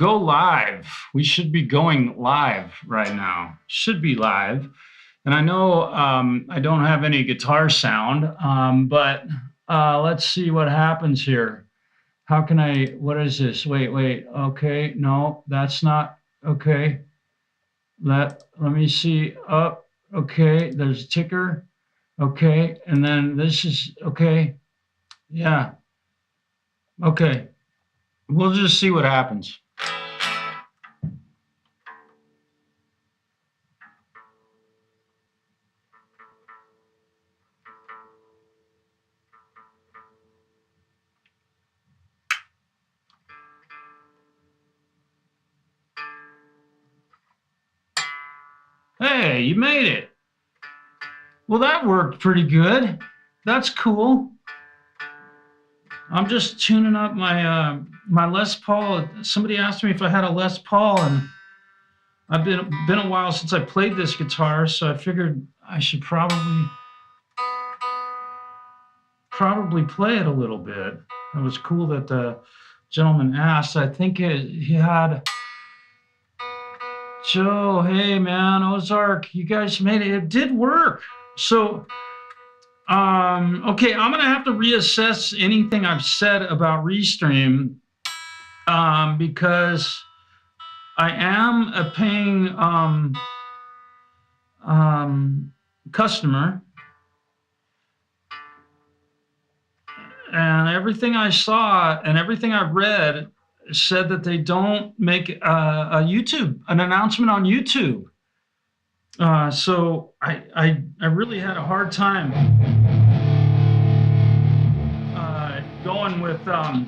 go live. We should be going live right now. Should be live. And I know I don't have any guitar sound, but let's see what happens here. How can I, what is this? Wait. Okay, no, that's not, okay. Let me see. Up. Okay, there's a ticker. Okay, and then this is, okay. Yeah, okay. We'll just see what happens. Hey, you made it. Well, that worked pretty good. That's cool. I'm just tuning up my Les Paul. Somebody asked me if I had a Les Paul, and I've been a while since I played this guitar, so I figured I should probably play it a little bit. It was cool that the gentleman asked. I think he had Joe. Hey man, Ozark, you guys made it. It did work. So okay, I'm gonna have to reassess anything I've said about Restream because I am a paying customer, and everything I saw and everything I've read said that they don't make an announcement on YouTube. So I really had a hard time going with nice.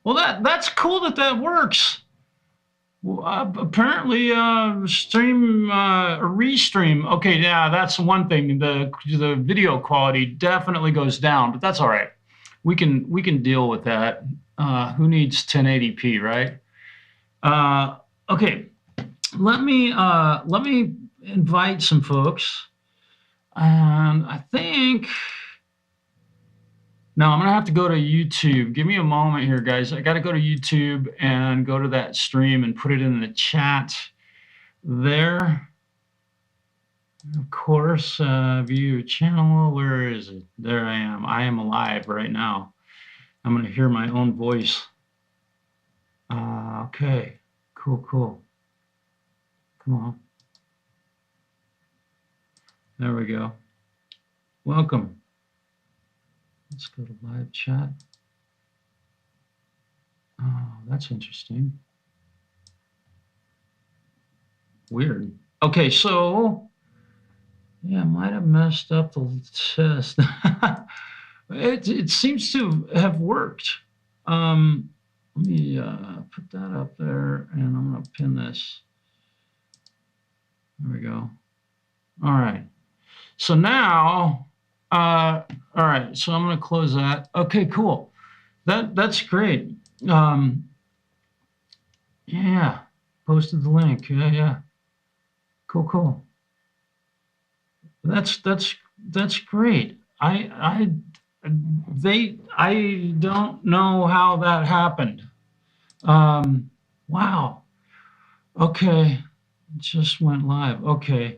Well, that's cool that works. Apparently, Restream. Okay, yeah, that's one thing. The video quality definitely goes down, but that's all right. We can deal with that. Who needs 1080p, right? Okay, let me invite some folks, and I think. Now I'm gonna have to go to YouTube. Give me a moment here, guys. I gotta go to YouTube and go to that stream and put it in the chat there. Of course, view channel. Where is it? There I am. I am alive right now. I'm gonna hear my own voice. Okay, cool. Come on. There we go. Welcome. Let's go to live chat. Oh, that's interesting. Weird. Okay, so yeah, I might have messed up the test. It seems to have worked. Let me put that up there, and I'm going to pin this. There we go. All right. So now. All right, so I'm going to close that. Okay, cool. That's great. Yeah, posted the link. Yeah. Cool. That's great. I don't know how that happened. Wow. Okay, it just went live. Okay.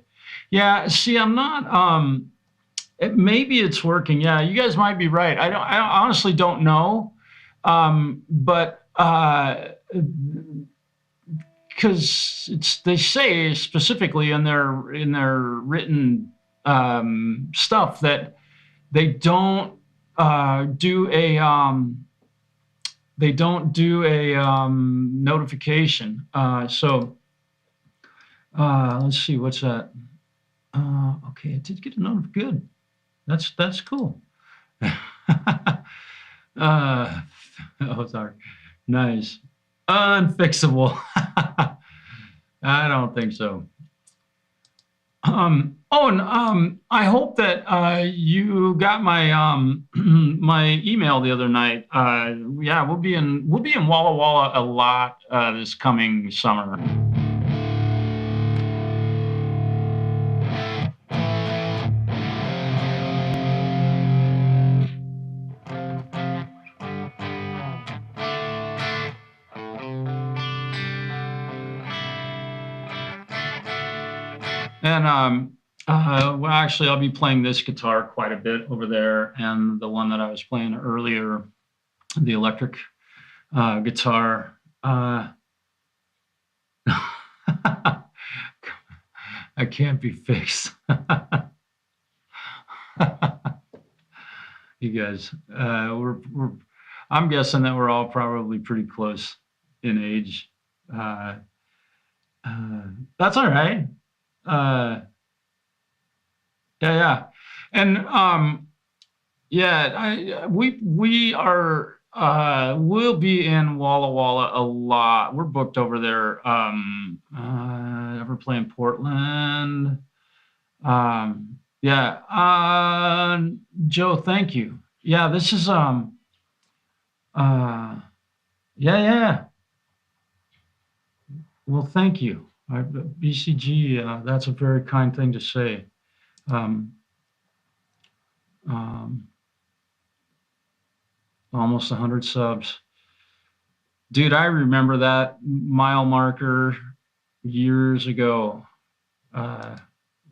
Yeah. See, I'm not. Maybe it's working. Yeah, you guys might be right. I honestly don't know, but because they say specifically in their written stuff that they don't do a notification. So let's see, what's that? Okay, I did get a notification. Good. That's cool. Oh, sorry. Nice. Unfixable. I don't think so. Oh, and I hope that you got my my email the other night. Yeah, we'll be in Walla Walla a lot this coming summer. And well, actually, I'll be playing this guitar quite a bit over there, and the one that I was playing earlier, the electric guitar. I can't be fixed. You guys, we're I'm guessing that we're all probably pretty close in age. Uh, uh, that's all right. Uh, yeah, yeah, and yeah, we are we'll be in Walla Walla a lot. We're booked over there. Ever play in Portland? Yeah. Joe, thank you. Yeah, this is uh yeah, yeah. Well, thank you. BCG, that's a very kind thing to say. Um, um, almost 100 subs. Dude, I remember that mile marker years ago. Uh,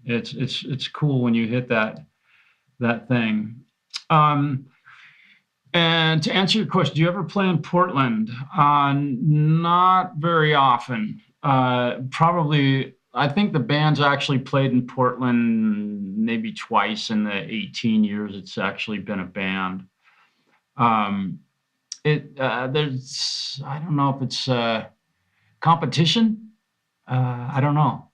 it's cool when you hit that thing. Um, and to answer your question, do you ever play in Portland? Not very often. Probably, I think the band's actually played in Portland maybe twice in the 18 years it's actually been a band. Um, there's, I don't know if it's competition. I don't know.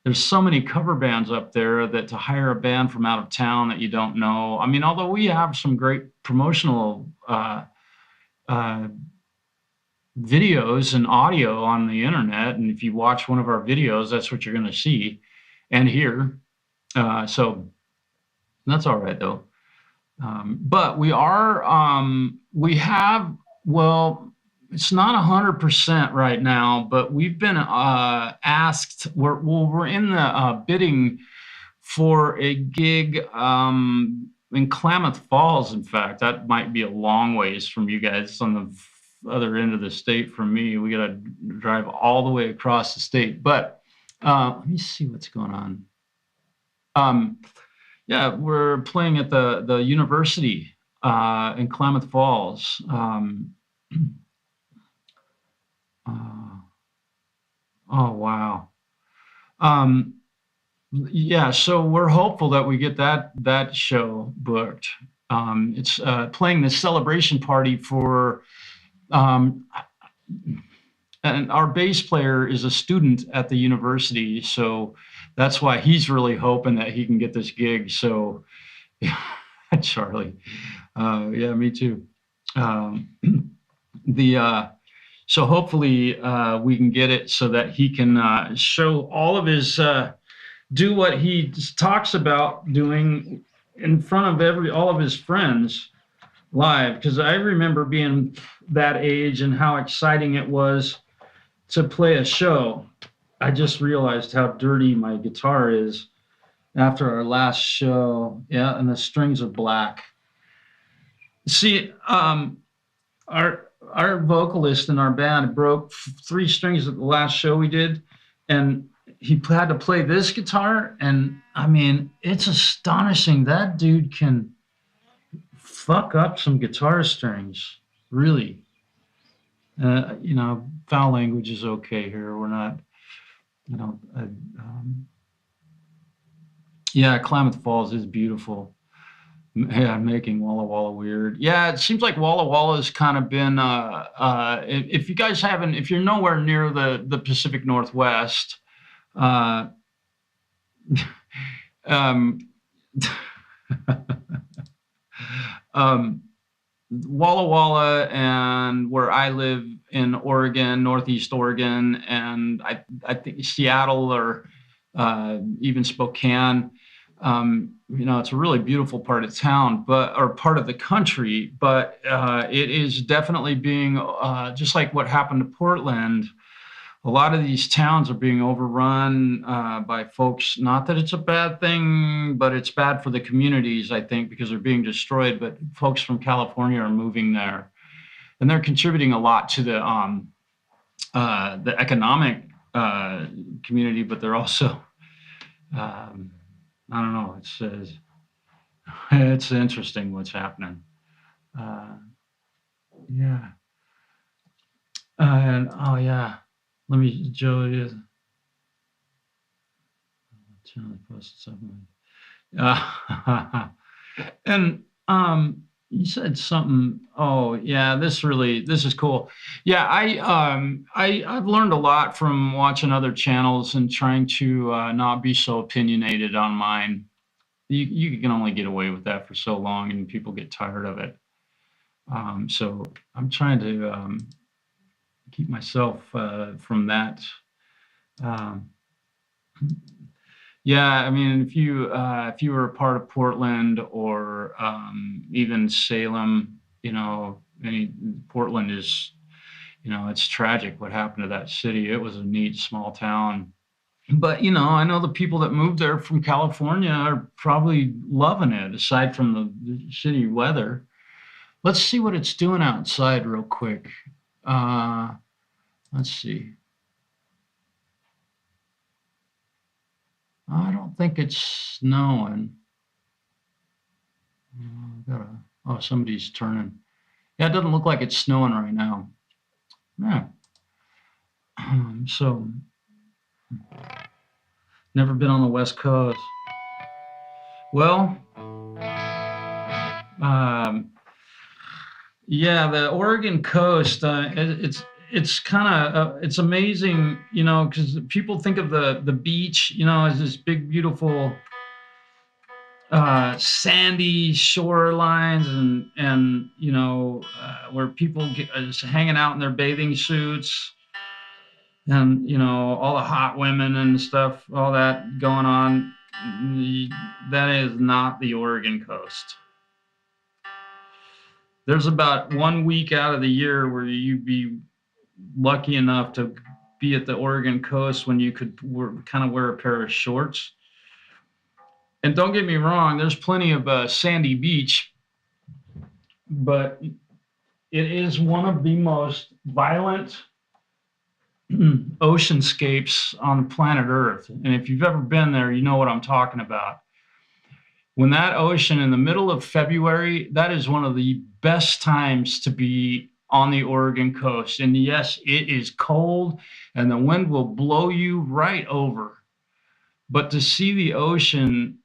There's so many cover bands up there that to hire a band from out of town that you don't know. I mean, although we have some great promotional uh, videos and audio on the internet, and if you watch one of our videos, that's what you're going to see and hear. So that's all right though. But we have, well, it's not 100% right now, but we've been asked. We're in the bidding for a gig in Klamath Falls. In fact, that might be a long ways from you guys on the other end of the state from me. We got to drive all the way across the state. But let me see what's going on. Um, yeah, we're playing at the university in Klamath Falls. Uh, oh wow. Um, yeah, so we're hopeful that we get that show booked. It's playing the celebration party for um, and our bass player is a student at the university, so that's why he's really hoping that he can get this gig. So, Charlie, yeah, me too. Um, the So hopefully we can get it so that he can show all of his do what he talks about doing in front of all of his friends live. Because I remember being that age and how exciting it was to play a show. I just realized how dirty my guitar is after our last show. Yeah, and the strings are black. See, our vocalist in our band broke three strings at the last show we did, and he had to play this guitar. And I mean, it's astonishing that dude can fuck up some guitar strings, really. Foul language is okay here. We're not, you know, yeah, Klamath Falls is beautiful. Yeah, making Walla Walla weird. Yeah, it seems like Walla Walla has kind of been. If you guys haven't, if you're nowhere near the Pacific Northwest, uh, um, um, Walla Walla and where I live in Oregon, Northeast Oregon, and I think Seattle are even Spokane. It's a really beautiful part of town, or part of the country, but it is definitely being, just like what happened to Portland. A lot of these towns are being overrun by folks. Not that it's a bad thing, but it's bad for the communities, I think, because they're being destroyed. But folks from California are moving there, and they're contributing a lot to the economic community, but they're also, um, I don't know. It's interesting what's happening. Uh, yeah. And oh yeah, let me show you. Charlie posted something. And you said something. Oh yeah, this is cool. Yeah, I've learned a lot from watching other channels and trying to not be so opinionated on mine. You can only get away with that for so long, and people get tired of it. So I'm trying to keep myself from that. Um, yeah, I mean, if you were a part of Portland or even Salem, Portland is, it's tragic what happened to that city. It was a neat small town. But, I know the people that moved there from California are probably loving it, aside from the shitty weather. Let's see what it's doing outside real quick. Uh, let's see. I don't think it's snowing. Somebody's turning. Yeah, it doesn't look like it's snowing right now. Yeah. So, never been on the West Coast. Well, yeah, the Oregon coast. It's kind of it's amazing, because people think of the beach, as this big, beautiful sandy shorelines, and where people is hanging out in their bathing suits, and all the hot women and stuff, all that going on. That is not the Oregon coast. There's about 1 week out of the year where you'd be lucky enough to be at the Oregon coast when you could kind of wear a pair of shorts. And don't get me wrong, there's plenty of sandy beach, but it is one of the most violent oceanscapes on planet Earth. And if you've ever been there, you know what I'm talking about. When that ocean in the middle of February, that is one of the best times to be on the Oregon coast. And yes, it is cold and the wind will blow you right over. But to see the ocean,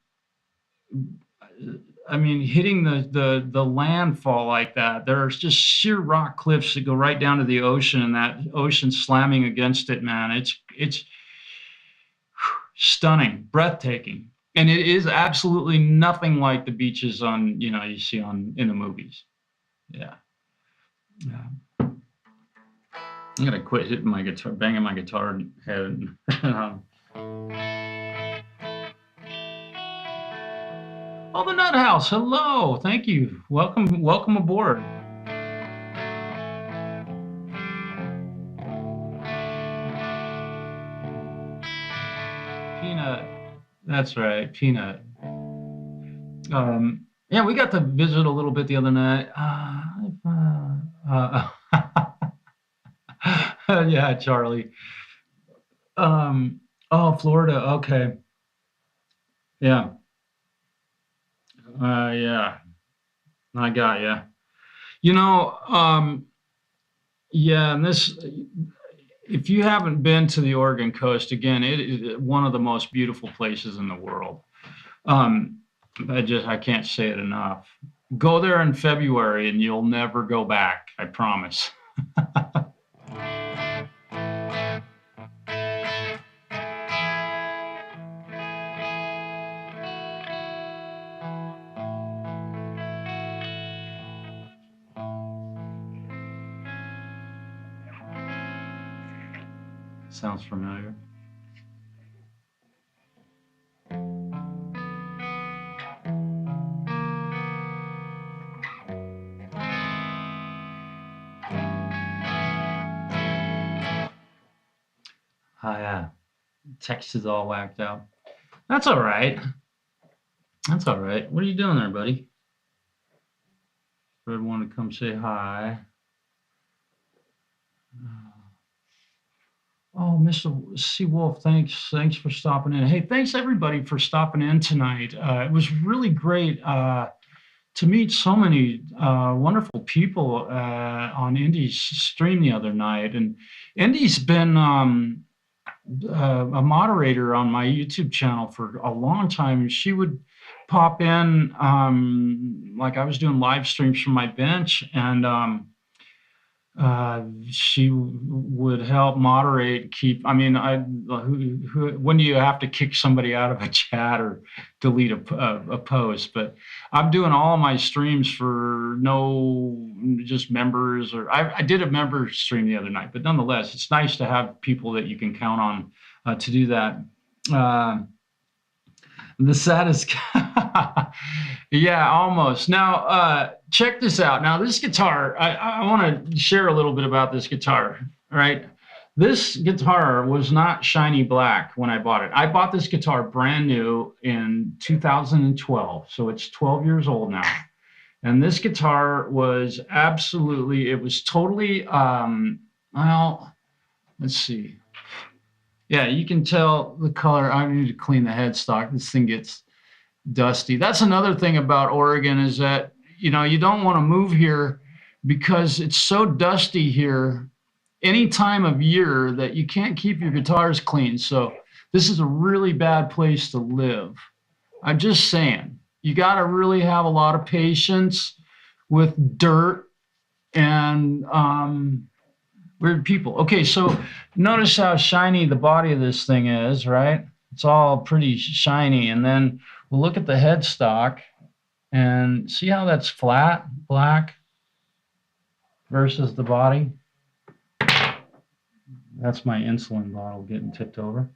I mean, hitting the landfall like that, there's just sheer rock cliffs that go right down to the ocean, and that ocean slamming against it, man. It's stunning, breathtaking, and it is absolutely nothing like the beaches you see in the movies. Yeah, yeah. I'm gonna quit hitting my guitar, banging my guitar head. Oh, the Nut House. Hello. Thank you. Welcome aboard. Peanut. That's right. Peanut. Yeah, we got to visit a little bit the other night. Yeah, Charlie. Oh, Florida. Okay. Yeah. Yeah. I got you. Yeah, and if you haven't been to the Oregon coast, again, it is one of the most beautiful places in the world. I can't say it enough. Go there in February and you'll never go back. I promise. Sounds familiar. Yeah. Text is all whacked out. That's all right. That's all right. What are you doing there, buddy? Fred wanted to come say hi. Oh, Mr. C. Wolf, thanks for stopping in. Hey, thanks everybody for stopping in tonight. It was really great to meet so many wonderful people on Indy's stream the other night. And Indy's been a moderator on my YouTube channel for a long time. She would pop in, like I was doing live streams from my bench, and she would help moderate, keep. I mean, when do you have to kick somebody out of a chat or delete a post? But I'm doing all my streams for just members, or I did a member stream the other night, but nonetheless, it's nice to have people that you can count on to do that. The saddest, yeah, almost. Now, check this out. Now, this guitar, I want to share a little bit about this guitar, right? This guitar was not shiny black when I bought it. I bought this guitar brand new in 2012, so it's 12 years old now. And this guitar was absolutely, it was totally, well, let's see. Yeah, you can tell the color. I need to clean the headstock. This thing gets dusty. That's another thing about Oregon is that, you don't want to move here because it's so dusty here any time of year that you can't keep your guitars clean. So this is a really bad place to live. I'm just saying, you got to really have a lot of patience with dirt and weird people. Okay, so notice how shiny the body of this thing is, right? It's all pretty shiny. And then we'll look at the headstock and see how that's flat, black, versus the body. That's my insulin bottle getting tipped over,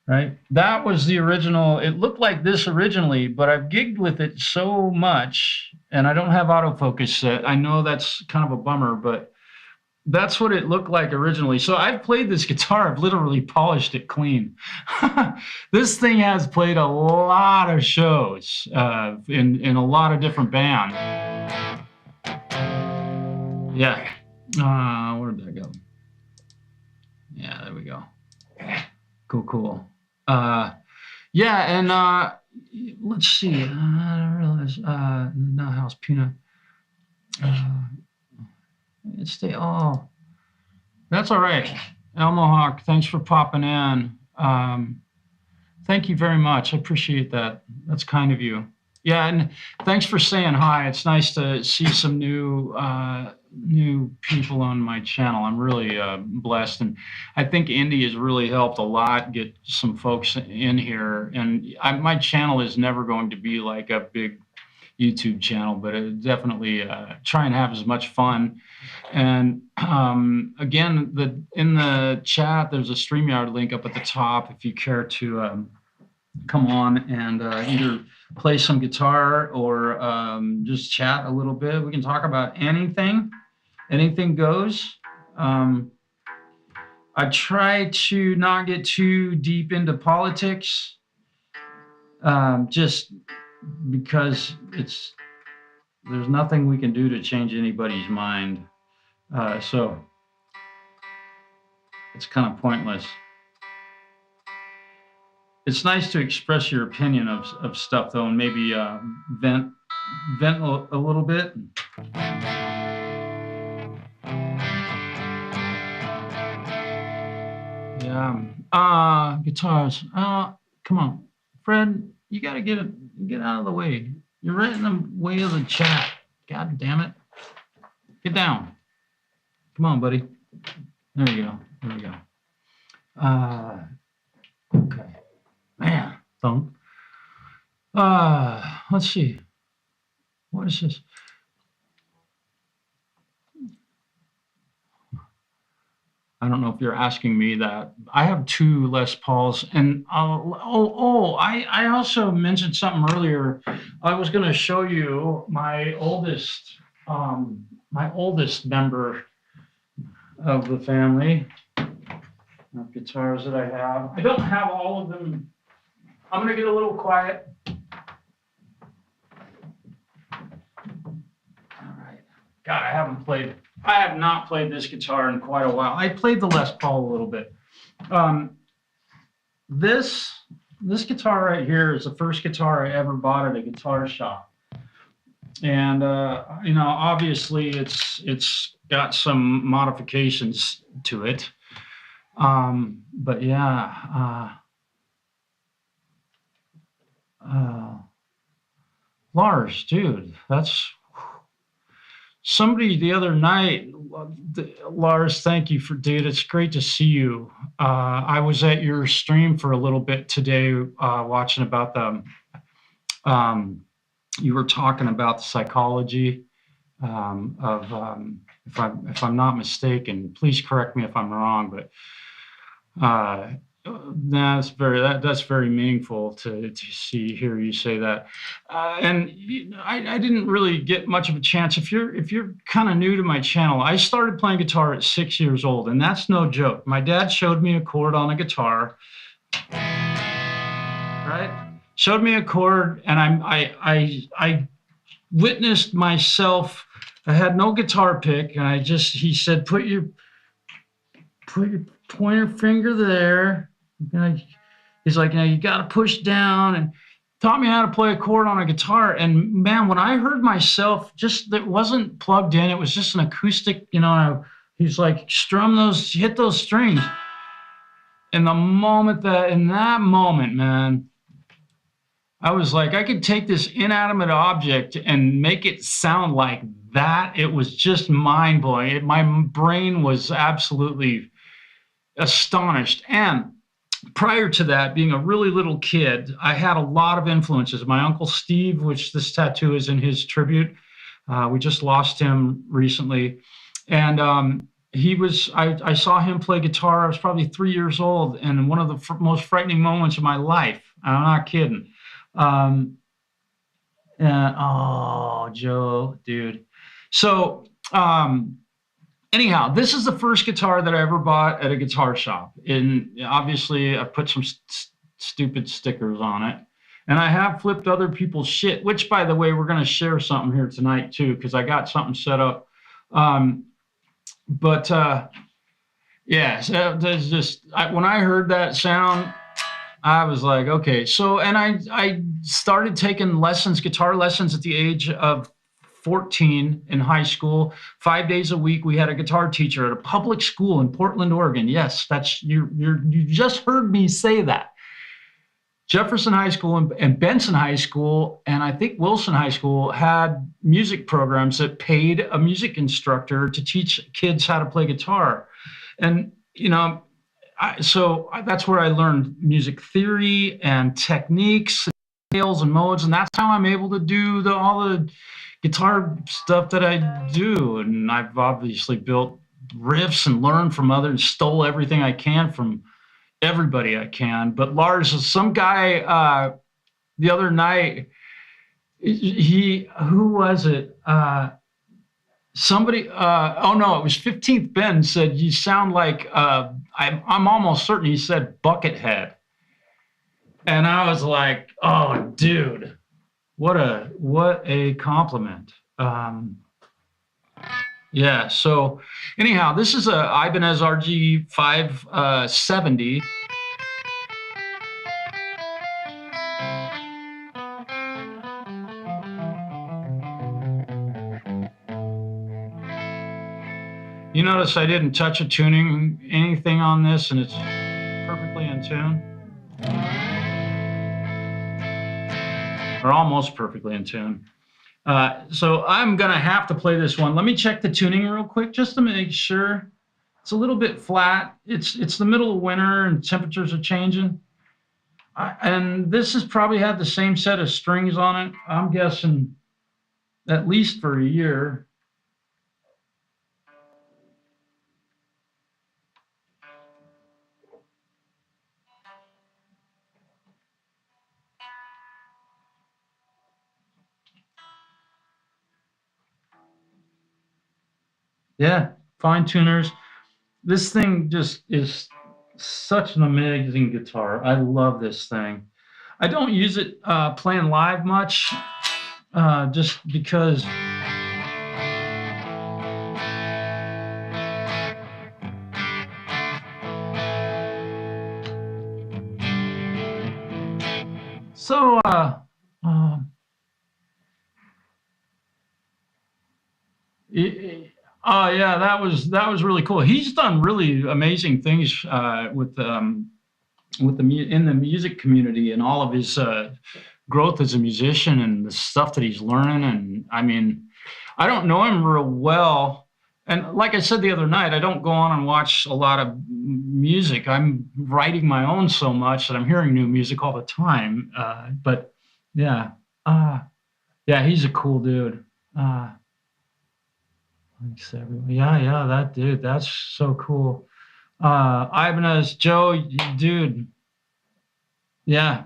right? That was the original. It looked like this originally, but I've gigged with it so much, and I don't have autofocus set. I know that's kind of a bummer, but that's what it looked like originally. So I've played this guitar. I've literally polished it clean. This thing has played a lot of shows in a lot of different bands. Yeah. Where did that go? Yeah, there we go. Cool. Yeah, and let's see. I don't realize. Not House Peanut. Oh, that's all right. Elmo Hawk, thanks for popping in. Thank you very much. I appreciate that. That's kind of you. Yeah, and thanks for saying hi. It's nice to see some new people on my channel. I'm really blessed, and I think Indy has really helped a lot get some folks in here. And my channel is never going to be like a big YouTube channel, but it definitely try and have as much fun. And again, in the chat, there's a StreamYard link up at the top if you care to come on and either play some guitar or just chat a little bit. We can talk about anything. Anything goes. I try to not get too deep into politics, just because there's nothing we can do to change anybody's mind. So it's kind of pointless. It's nice to express your opinion of stuff, though, and maybe vent a little bit. Yeah. Guitars. Come on, Fred. You got to get out of the way. You're right in the way of the chat. God damn it. Get down. Come on, buddy. There you go. There we go. Okay. Man, thump. Let's see. What is this? I don't know if you're asking me that. I have two Les Pauls, and I also mentioned something earlier. I was going to show you my oldest member of the family. of guitars that I have. I don't have all of them. I'm gonna get a little quiet. All right. God, I have not played this guitar in quite a while. I played the Les Paul a little bit. This guitar right here is the first guitar I ever bought at a guitar shop. And obviously it's got some modifications to it. But yeah, Lars, dude, that's somebody the other night. Lars, thank you dude. It's great to see you. I was at your stream for a little bit today, watching about you were talking about the psychology of, if I'm not mistaken, please correct me if I'm wrong, but that's very meaningful to hear you say that. And I didn't really get much of a chance. If you're kind of new to my channel, I started playing guitar at 6 years old, and that's no joke. My dad showed me a chord on a guitar, right? Showed me a chord, and I witnessed myself. I had no guitar pick, and he said, put your pointer finger there. And he's like, you got to push down, and taught me how to play a chord on a guitar. And man, when I heard myself, that wasn't plugged in, it was just an acoustic, he's like, hit those strings. And in that moment, man, I was like, I could take this inanimate object and make it sound like that. It was just mind blowing. My brain was absolutely astonished. And prior to that, being a really little kid, I had a lot of influences. My Uncle Steve, which this tattoo is in his tribute, we just lost him recently. And I saw him play guitar. I was probably 3 years old, and one of the most frightening moments of my life. I'm not kidding. And oh, Joe, dude. So anyhow, this is the first guitar that I ever bought at a guitar shop. And obviously, I put some stupid stickers on it. And I have flipped other people's shit, which, by the way, we're going to share something here tonight, too, because I got something set up. Yeah, so there's just, when I heard that sound, I was like, okay. So, and I started taking guitar lessons at the age of 14 in high school. 5 days a week, we had a guitar teacher at a public school in Portland, Oregon. Yes, you just heard me say that. Jefferson High School and Benson High School, and I think Wilson High School had music programs that paid a music instructor to teach kids how to play guitar. And, so that's where I learned music theory and techniques, scales and modes, and that's how I'm able to do all the guitar stuff that I do. And I've obviously built riffs and learned from others, stole everything I can from everybody I can. But Lars, some guy the other night, who was it? Somebody, oh no, it was 15th Ben said, you sound like, I'm almost certain he said Buckethead. And I was like, oh, dude, what a compliment. Yeah, so anyhow, this is a Ibanez RG 570. You notice I didn't touch anything on this, and it's perfectly in tune. Or almost perfectly in tune. So I'm going to have to play this one. Let me check the tuning real quick just to make sure. It's a little bit flat. It's the middle of winter and temperatures are changing. And this has probably had the same set of strings on it, I'm guessing, at least for a year. Yeah, fine tuners. This thing just is Such an amazing guitar. I love this thing. I don't use it playing live much, just because. So, oh yeah, that was really cool. He's done really amazing things in the music community and all of his growth as a musician and the stuff that he's learning. And I mean, I don't know him real well. And like I said the other night, I don't go on and watch a lot of music. I'm writing my own so much that I'm hearing new music all the time. But yeah, yeah, he's a cool dude. Thanks everyone. Yeah, that dude, that's so cool. Ibanez, Joe, dude, yeah,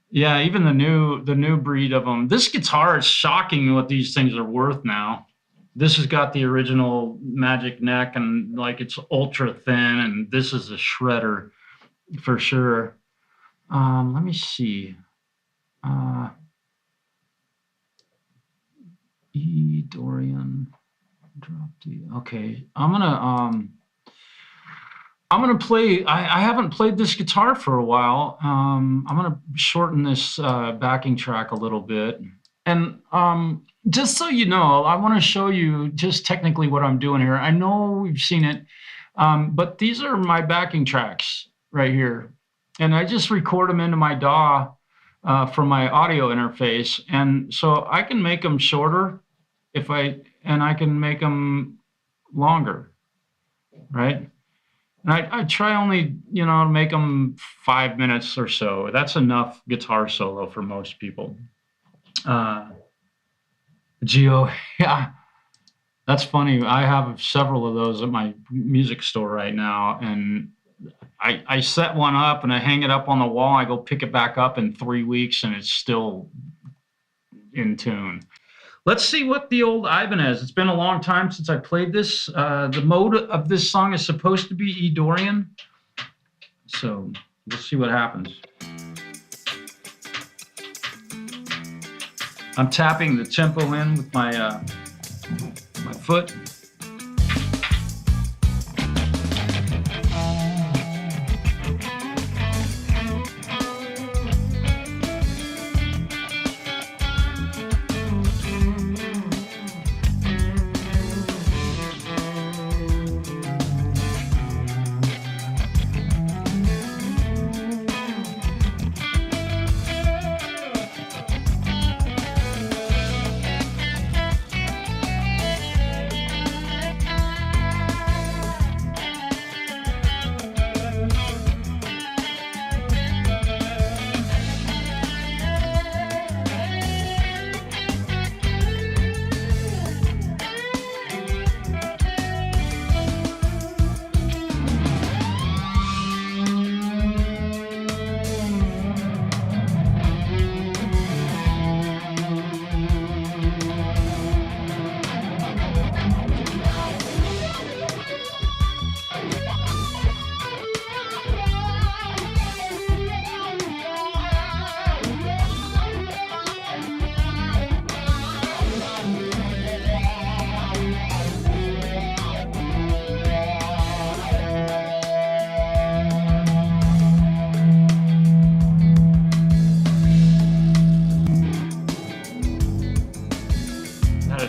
yeah. Even the new breed of them. This guitar is shocking what these things are worth now. This has got the original Magic neck and like it's ultra thin, and this is a shredder for sure. Let me see. Uh, E Dorian drop D. Okay, I'm gonna play. I haven't played this guitar for a while. I'm gonna shorten this backing track a little bit, and just so you know, I want to show you just technically what I'm doing here. I know we've seen it, but these are my backing tracks right here, and I just record them into my DAW from my audio interface, and so I can make them shorter and I can make them longer, right? And I try only, to make them 5 minutes or so. That's enough guitar solo for most people. Geo, yeah, that's funny. I have several of those at my music store right now, and I set one up and I hang it up on the wall. I go pick it back up in 3 weeks, and it's still in tune. Let's see what the old Ibanez. It's been a long time since I played this. The mode of this song is supposed to be E Dorian, so we'll see what happens. I'm tapping the tempo in with my foot.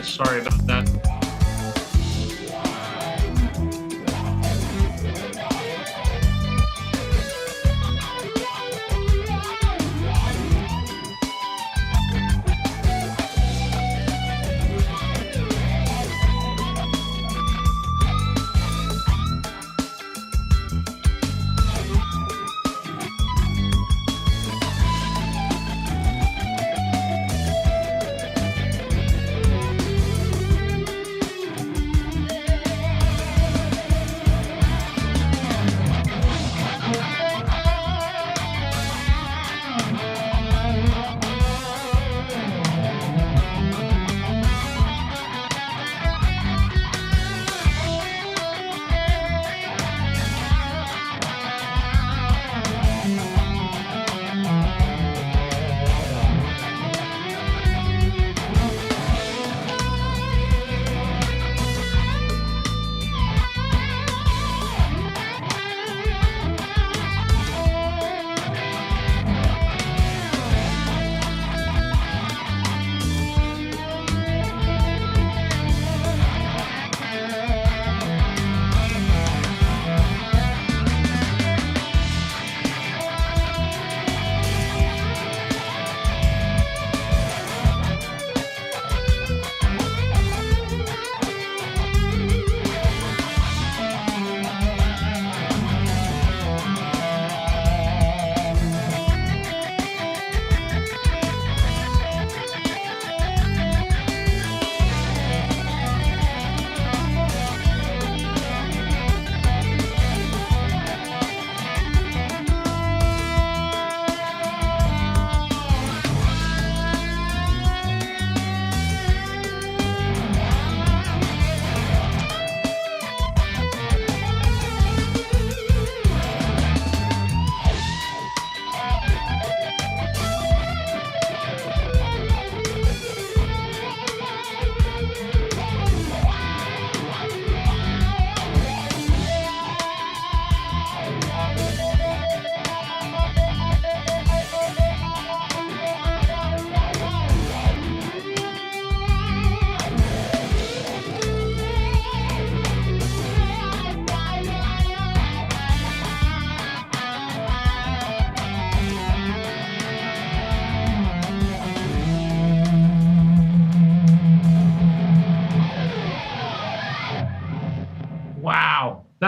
Sorry about that.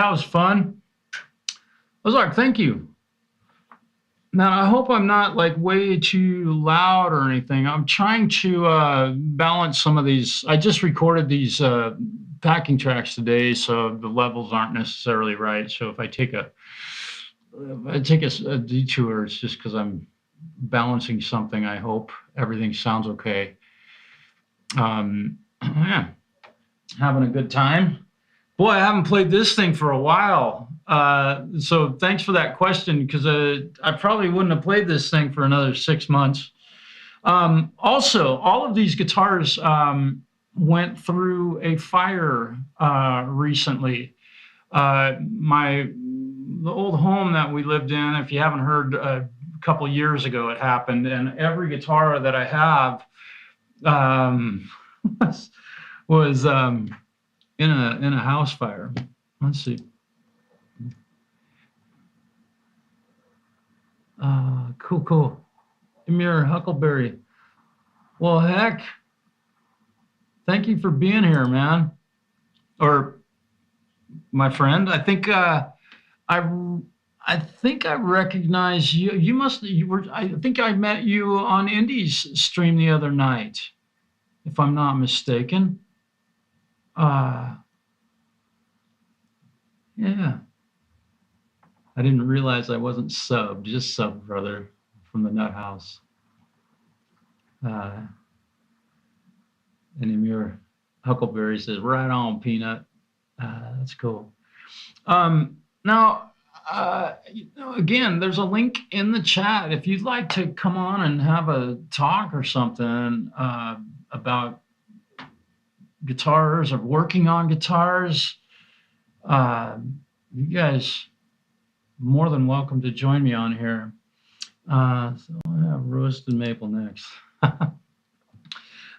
That was fun. Ozark, thank you. Now, I hope I'm not like way too loud or anything. I'm trying to balance some of these. I just recorded these backing tracks today, so the levels aren't necessarily right. So if I take a detour, it's just because I'm balancing something. I hope everything sounds okay. Yeah, having a good time. Boy, I haven't played this thing for a while. So thanks for that question, because I probably wouldn't have played this thing for another 6 months. Also, all of these guitars went through a fire recently. The old home that we lived in, if you haven't heard, a couple years ago it happened, and every guitar that I have was in a house fire. Let's see. Cool. Emir Huckleberry. Well, heck, thank you for being here, man. Or my friend. I think I recognize you. I think I met you on Indy's stream the other night, if I'm not mistaken. Yeah. I didn't realize I wasn't subbed, just sub brother from the Nut House. And Emir Huckleberry says, right on, Peanut. That's cool. Now, again, there's a link in the chat. If you'd like to come on and have a talk or something about guitars or working on guitars, you guys more than welcome to join me on here. So I'll have roasted maple next.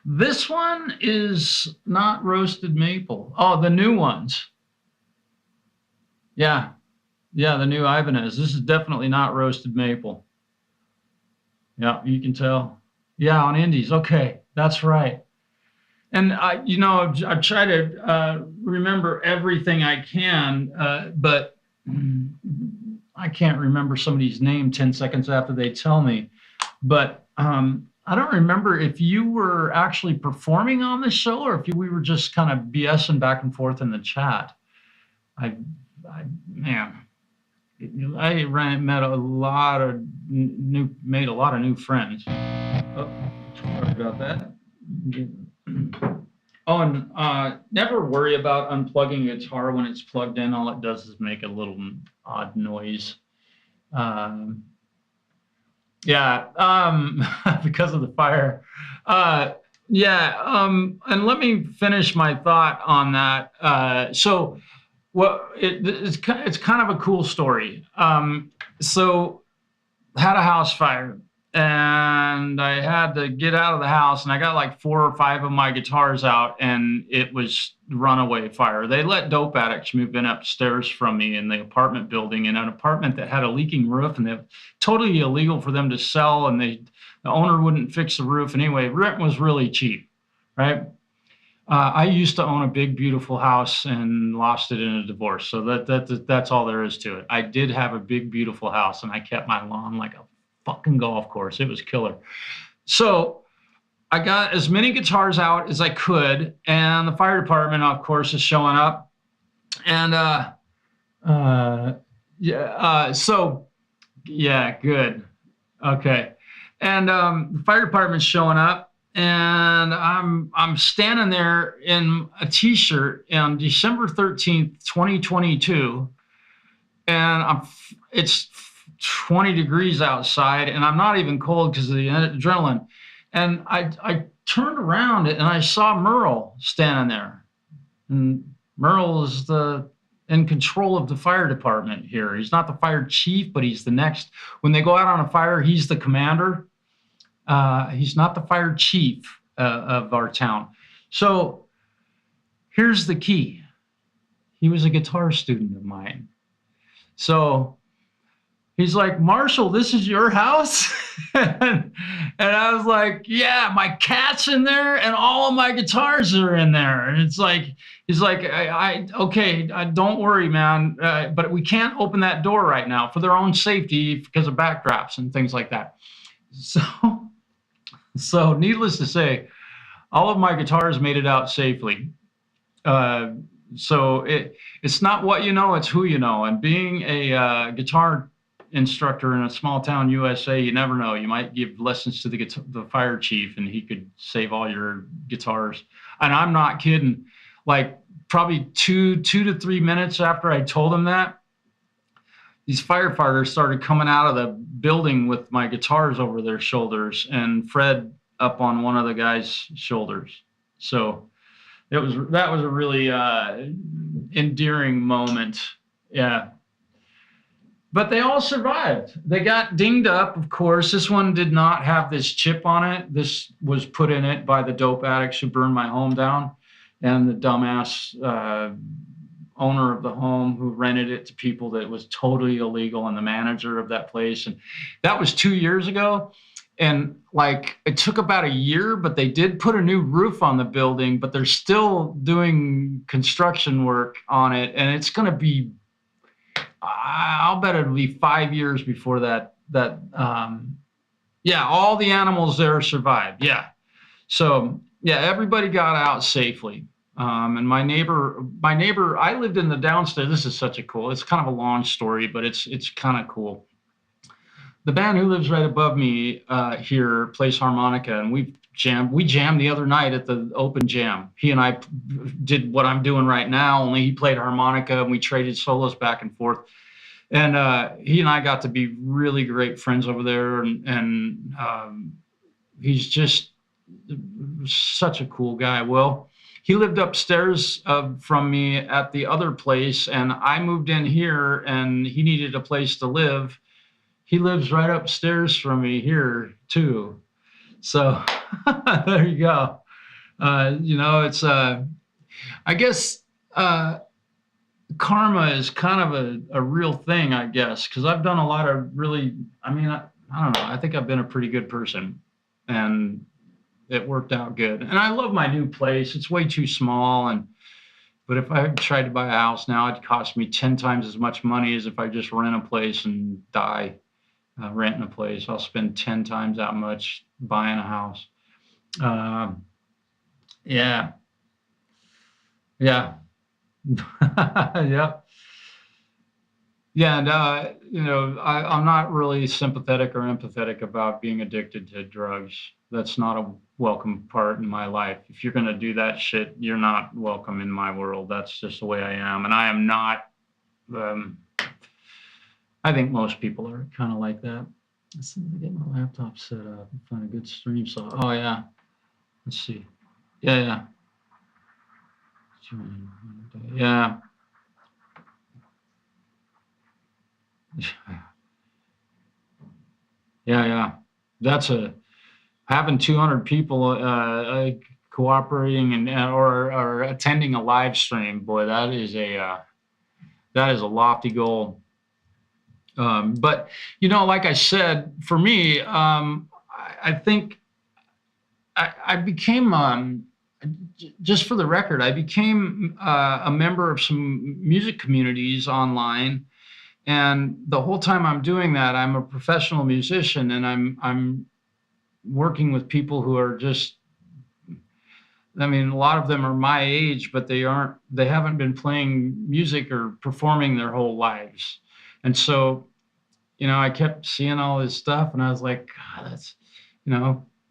This one is not roasted maple. Oh, the new ones. Yeah, the new Ibanez. This is definitely not roasted maple. Yeah, you can tell. Yeah, on Indies. Okay, that's right. And I try to remember everything I can, but I can't remember somebody's name 10 seconds after they tell me. But I don't remember if you were actually performing on the show or if we were just kind of BSing back and forth in the chat. I made a lot of new friends. Oh, sorry about that. Oh, and never worry about unplugging a guitar when it's plugged in. All it does is make a little odd noise. Because of the fire. And let me finish my thought on that. It's kind of a cool story. So had a house fire, and I had to get out of the house, and I got like 4 or 5 of my guitars out, and it was runaway fire. They let dope addicts move in upstairs from me in the apartment building, in an apartment that had a leaking roof, and they're totally illegal for them to sell, and the owner wouldn't fix the roof. And anyway, rent was really cheap, right? I used to own a big, beautiful house and lost it in a divorce. So that's all there is to it. I did have a big, beautiful house, and I kept my lawn like a fucking golf course. It was killer. So I got as many guitars out as I could, and the fire department, of course, is showing up. And good. Okay. And the fire department's showing up. And I'm standing there in a t-shirt on December 13th, 2022, and it's 20 degrees outside, and I'm not even cold because of the adrenaline. And I turned around and I saw Merle standing there. And Merle is in control of the fire department here. He's not the fire chief, but he's the next. When they go out on a fire, he's the commander. He's not the fire chief of our town. So here's the key. He was a guitar student of mine. So he's like, Marshall, this is your house? and I was like, yeah, my cat's in there and all of my guitars are in there. And it's like, he's like, okay, don't worry, man. But we can't open that door right now for their own safety because of backdrafts and things like that. So needless to say, all of my guitars made it out safely. So it's not what you know, it's who you know. And being a guitar instructor in a small town USA, you never know. You might give lessons to the fire chief, and he could save all your guitars. And I'm not kidding. Like probably two to 3 minutes after I told him that, these firefighters started coming out of the building with my guitars over their shoulders, and Fred up on one of the guy's shoulders. So that was a really endearing moment. Yeah. But they all survived. They got dinged up, of course. This one did not have this chip on it. This was put in it by the dope addicts who burned my home down, and the dumbass owner of the home who rented it to people that was totally illegal, and the manager of that place. And that was 2 years ago. And like, it took about a year, but they did put a new roof on the building, but they're still doing construction work on it. And it's going to be, I'll bet it'll be 5 years before yeah, all the animals there survived. Yeah. So yeah, everybody got out safely. And my neighbor, I lived in the downstairs. This is such a cool, it's kind of a long story, but it's kind of cool. The band who lives right above me here plays harmonica, and we jammed the other night at the open jam. He and I did what I'm doing right now, only he played harmonica, and we traded solos back and forth. And he and I got to be really great friends over there, and he's just such a cool guy. Well, he lived upstairs from me at the other place, and I moved in here, and he needed a place to live. He lives right upstairs from me here too. So there you go. It's I guess karma is kind of a real thing, I guess, because I've done a lot of really, I don't know, I think I've been a pretty good person, and it worked out good. And I love my new place. It's way too small, but if I tried to buy a house now, it'd cost me 10 times as much money as if I just rent a place and die renting a place. I'll spend 10 times that much buying a house. Yeah. Yeah. Yeah. Yeah. And, I'm not really sympathetic or empathetic about being addicted to drugs. That's not a welcome part in my life. If you're going to do that shit, you're not welcome in my world. That's just the way I am. And I am not, I think most people are kind of like that. Let's see, get my laptop set up and find a good stream. So, oh yeah, let's see. Yeah. Yeah. Yeah. That's having 200 people cooperating and or attending a live stream. Boy, that is a lofty goal. But like I said, for me, I think I became, just for the record, I became a member of some music communities online. And the whole time I'm doing that, I'm a professional musician, and I'm working with people who are just, a lot of them are my age, but they haven't been playing music or performing their whole lives. And so, I kept seeing all this stuff, and I was like, God, that's,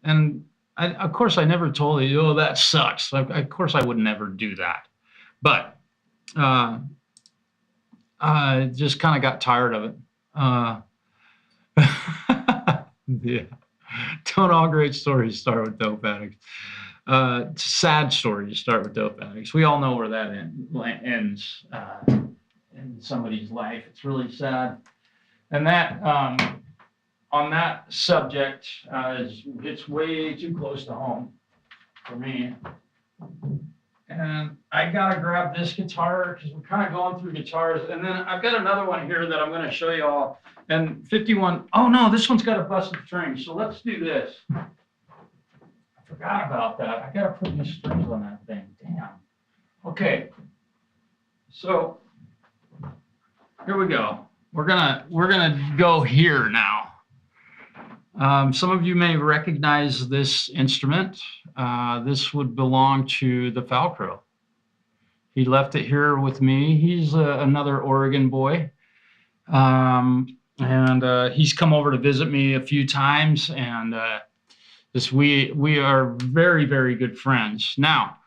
and of course I never told you, oh, that sucks. Of course I would never do that. But just kind of got tired of it. Yeah. Don't all great stories start with dope addicts. Sad stories start with dope addicts. We all know where that ends in somebody's life. It's really sad. And that, on that subject, it's way too close to home for me. And I gotta grab this guitar because we're kind of going through guitars. And then I've got another one here that I'm going to show you all. And 51, oh no, this one's got a busted string. So let's do this. I forgot about that. I gotta put new strings on that thing. Damn. Okay. So here we go. We're gonna go here now. Some of you may recognize this instrument. This would belong to the Falcro. He left it here with me. He's another Oregon boy. And he's come over to visit me a few times, and we are very, very good friends. Now,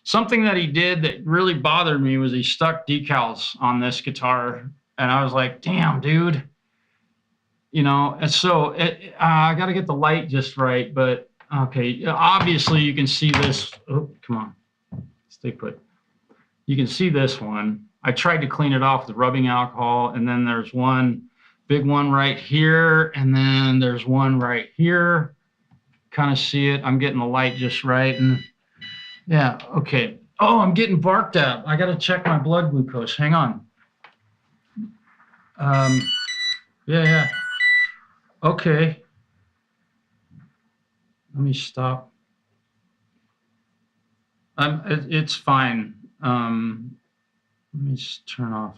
something that he did that really bothered me was he stuck decals on this guitar, and I was like, damn, dude. You know, and so I got to get the light just right, but okay, obviously you can see this. Oh, come on, stay put. You can see this one. I tried to clean it off with rubbing alcohol, and then there's one big one right here, and then there's one right here. Kind of see it. I'm getting the light just right, and yeah, okay. Oh, I'm getting barked at. I got to check my blood glucose. Hang on. Yeah. Okay. Let me stop. It's fine. Let me just turn off.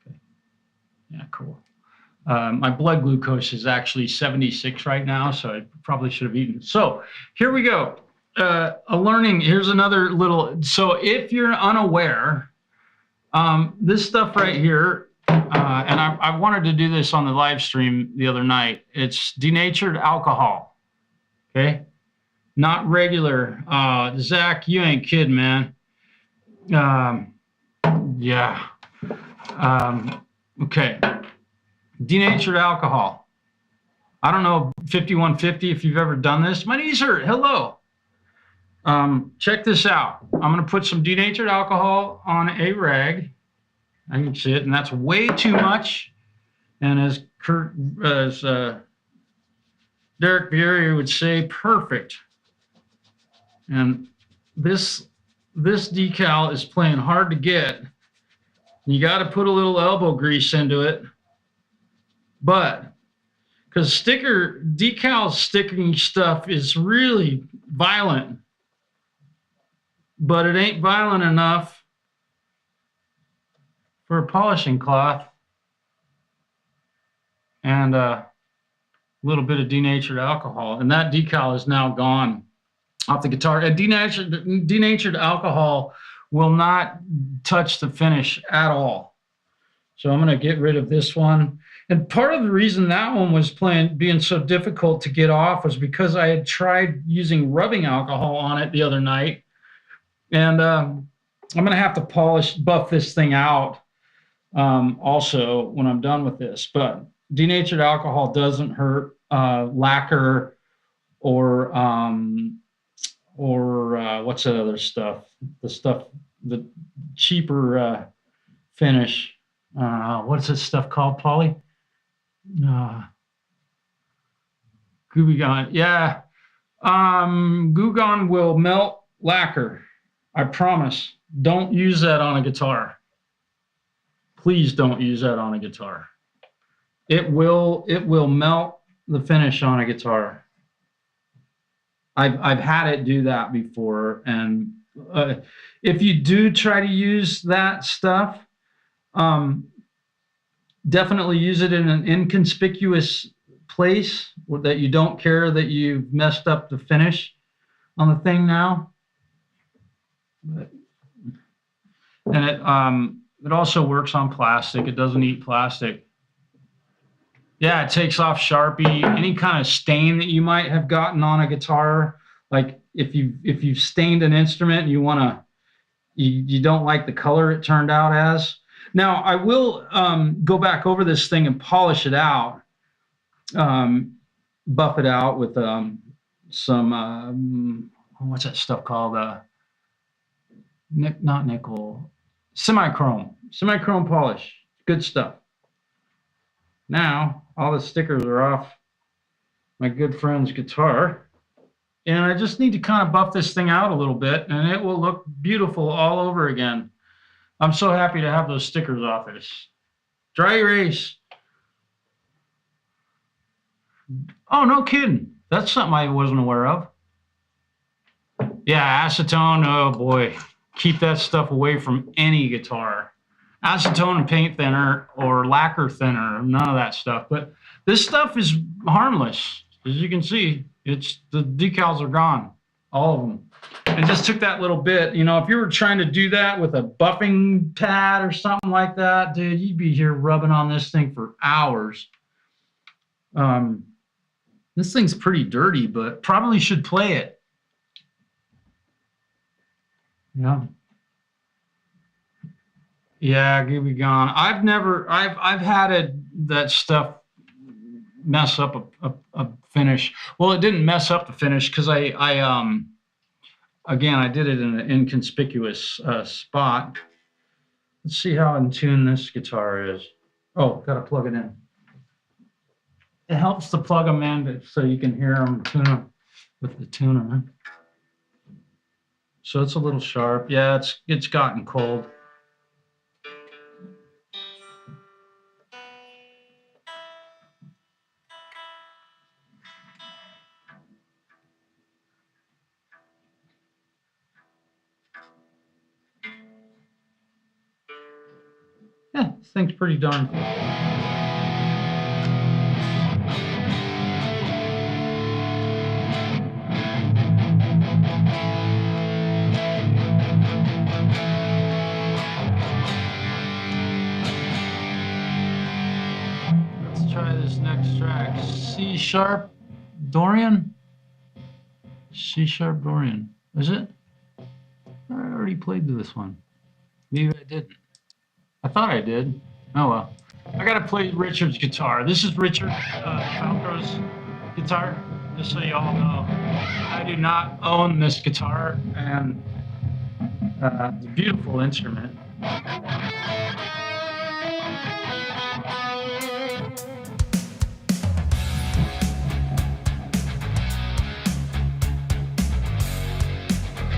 Okay. Yeah, cool. My blood glucose is actually 76 right now, so I probably should have eaten. So here we go. Here's another little, so if you're unaware, this stuff right here, and I wanted to do this on the live stream the other night. It's denatured alcohol, okay? Not regular. Zach, you ain't kidding, man. Yeah. Okay. Denatured alcohol. I don't know, 5150, if you've ever done this. My knees hurt. Hello. Check this out. I'm going to put some denatured alcohol on a rag. I can see it, and that's way too much. And as Derek Bieri would say, perfect. And this decal is playing hard to get. You got to put a little elbow grease into it. But because decal sticking stuff is really violent, but it ain't violent enough for a polishing cloth and a little bit of denatured alcohol. And that decal is now gone off the guitar. And denatured alcohol will not touch the finish at all. So I'm going to get rid of this one. And part of the reason that one was being so difficult to get off was because I had tried using rubbing alcohol on it the other night. And I'm going to have to buff this thing out also when I'm done with this. But denatured alcohol doesn't hurt lacquer or what's that other stuff? The cheaper finish. What's this stuff called, Polly? Gugon. Yeah. Gugon will melt lacquer. I promise. Don't use that on a guitar. Please don't use that on a guitar. It will melt the finish on a guitar. I've had it do that before, and if you do try to use that stuff, definitely use it in an inconspicuous place that you don't care that you've messed up the finish on the thing now. And it also works on plastic. It doesn't eat plastic. Yeah, it takes off Sharpie, any kind of stain that you might have gotten on a guitar. Like if you've stained an instrument and you don't like the color it turned out as. Now I will go back over this thing and polish it out, buff it out with some what's that stuff called? Not nickel, semi-chrome polish. Good stuff. Now all the stickers are off my good friend's guitar. And I just need to kind of buff this thing out a little bit, and it will look beautiful all over again. I'm so happy to have those stickers off this. Dry erase. Oh, no kidding. That's something I wasn't aware of. Yeah, acetone, oh boy. Keep that stuff away from any guitar. Acetone and paint thinner or lacquer thinner, none of that stuff. But this stuff is harmless. As you can see, it's the decals are gone, all of them. And just took that little bit. You know, if you were trying to do that with a buffing pad or something like that, dude, you'd be here rubbing on this thing for hours. This thing's pretty dirty, but probably should play it. Yeah. Yeah, give me gone. I've had that stuff mess up a finish. Well, it didn't mess up the finish because again, I did it in an inconspicuous spot. Let's see how in tune this guitar is. Oh, gotta plug it in. It helps to plug them in so you can hear them tune them with the tuner. So it's a little sharp. Yeah, it's gotten cold. Yeah, this thing's pretty darn cool. Let's try this next track. C sharp Dorian? C sharp Dorian. Is it? I already played this one. Maybe I didn't. I thought I did. Oh well. I gotta play Richard's guitar. This is Richard Falco's guitar, just so you all know. I do not own this guitar, and it's a beautiful instrument.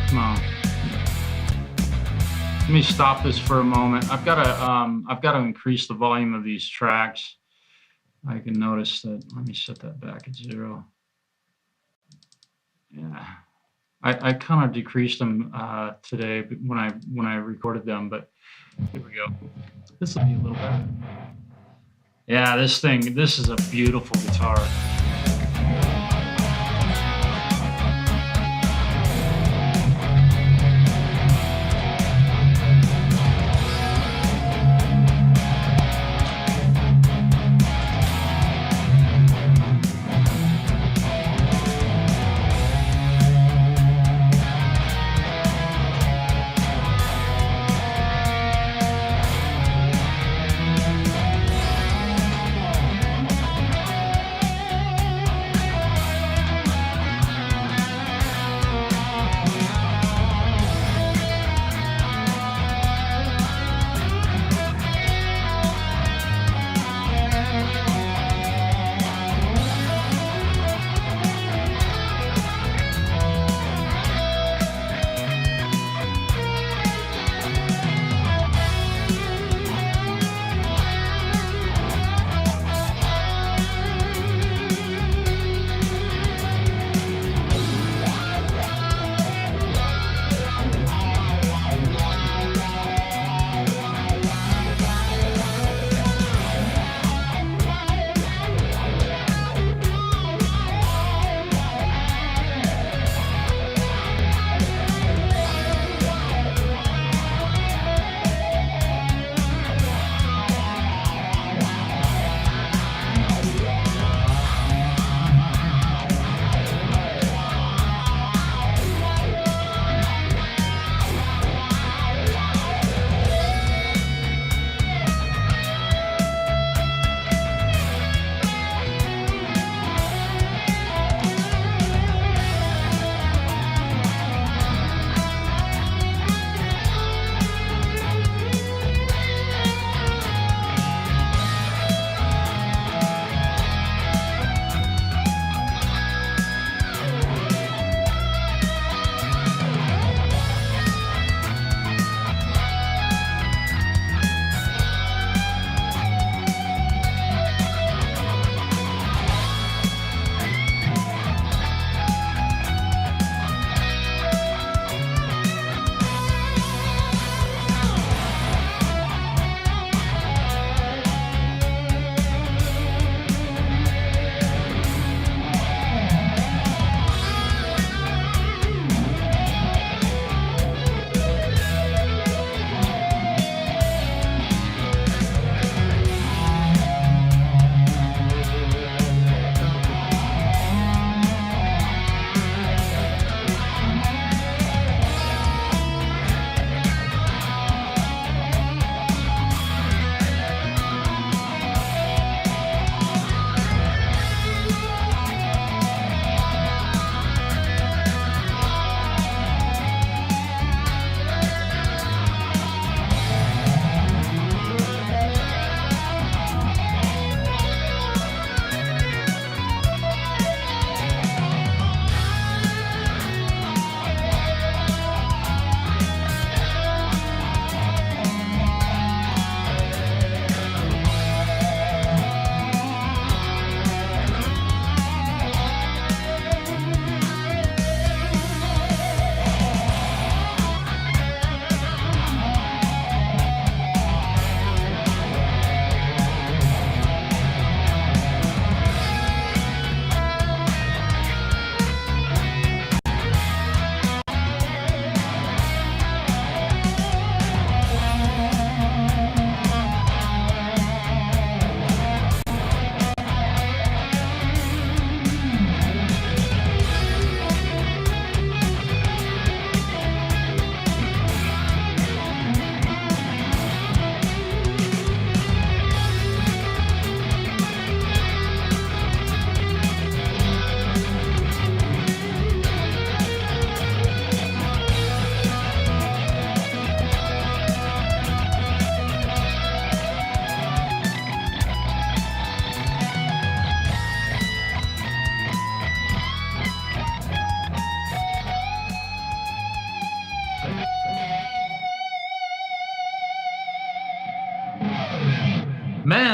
Come on. Let me stop this for a moment. I've got to increase the volume of these tracks. I can notice that. Let me set that back at 0. Yeah, I kind of decreased them today when I recorded them, but here we go. This will be a little better. Yeah, this is a beautiful guitar.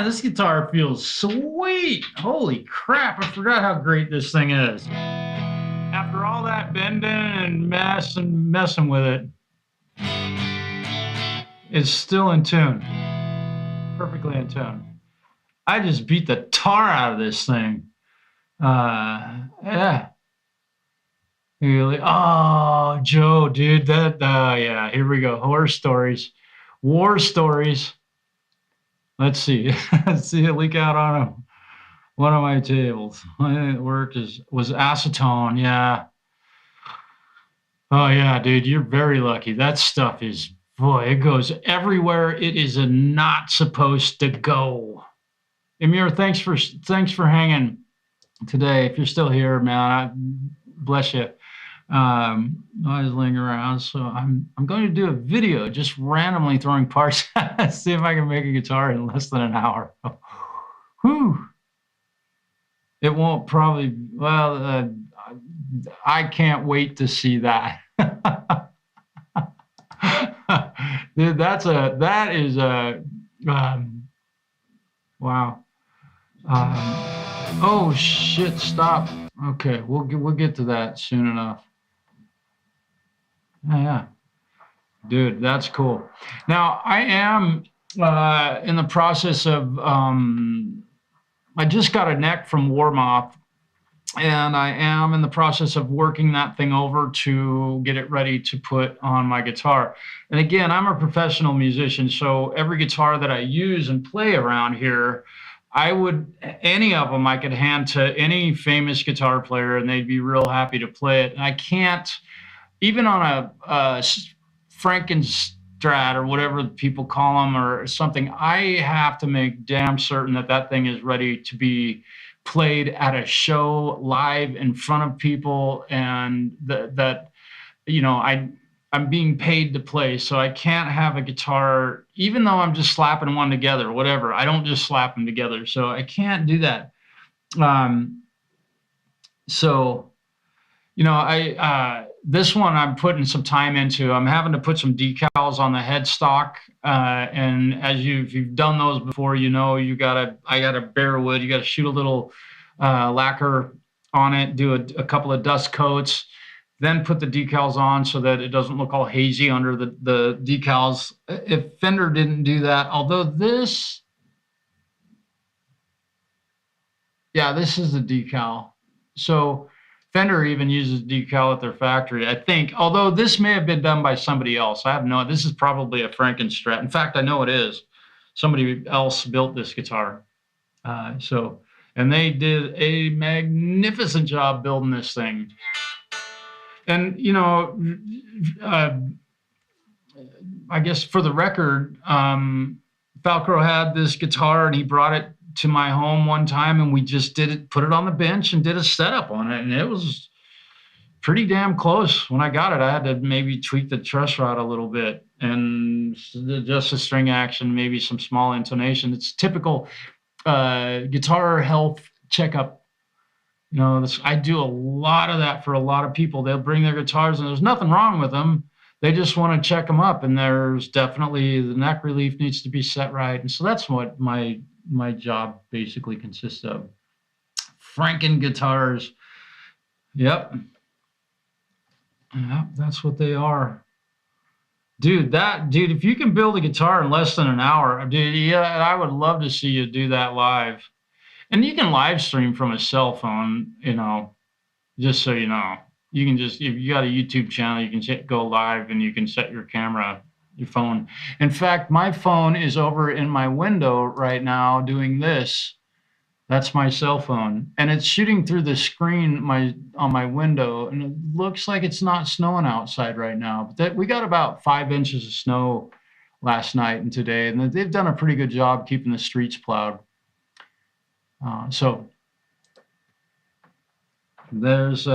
this guitar feels sweet. Holy crap, I forgot how great this thing is. After all that bending and messing with it, it's still in tune. Perfectly in tune. I just beat the tar out of this thing. Yeah. Really? Oh, Joe, dude, yeah, here we go. Horror stories, war stories. Let's see. Let's see it leak out on one of my tables. It worked was acetone. Yeah. Oh yeah, dude, you're very lucky. That stuff is, boy, it goes everywhere it is not supposed to go. Amir, thanks for hanging today. If you're still here, man, bless you. I was laying around, so I'm going to do a video just randomly throwing parts. See if I can make a guitar in less than an hour. Whew. It won't probably. Well, I can't wait to see that. Dude, that is a wow. Oh shit! Stop. Okay, we'll get to that soon enough. Yeah, dude, that's cool. Now I am in the process of. I just got a neck from Warmoth, and I am in the process of working that thing over to get it ready to put on my guitar. And again, I'm a professional musician, so every guitar that I use and play around here, any of them I could hand to any famous guitar player and they'd be real happy to play it. And I can't, even on a Frankenstrat or whatever people call them or something, I have to make damn certain that that thing is ready to be played at a show live in front of people, and that I'm being paid to play, so I can't have a guitar, even though I'm just slapping one together, whatever. I don't just slap them together, so I can't do that. So, this one I'm putting some time into. I'm having to put some decals on the headstock, and if you've done those before, I gotta bare wood. You gotta shoot a little lacquer on it, do a couple of dust coats, then put the decals on so that it doesn't look all hazy under the decals. If Fender didn't do that, although this is the decal. So Fender even uses decal at their factory, I think, although this may have been done by somebody else. This is probably a Frankenstrat. In fact, I know it is. Somebody else built this guitar. And they did a magnificent job building this thing. And, I guess for the record, Falcro had this guitar and he brought it to my home one time, and we just put it on the bench and did a setup on it, and it was pretty damn close. When I got it, I had to maybe tweak the truss rod a little bit and just a string action, maybe some small intonation. It's typical guitar health checkup. I do a lot of that for a lot of people. They'll bring their guitars, and there's nothing wrong with them. They just want to check them up, and there's definitely the neck relief needs to be set right, and so that's what my job basically consists of. Franken guitars. Yep, that's what they are. Dude, if you can build a guitar in less than an hour, dude, yeah, I would love to see you do that live. And you can live stream from a cell phone, just so you know. You can if you got a YouTube channel, you can go live and you can set your camera, your phone. In fact, my phone is over in my window right now doing this. That's my cell phone. And it's shooting through the screen on my window. And it looks like it's not snowing outside right now. But we got about 5 inches of snow last night and today. And they've done a pretty good job keeping the streets plowed. So there's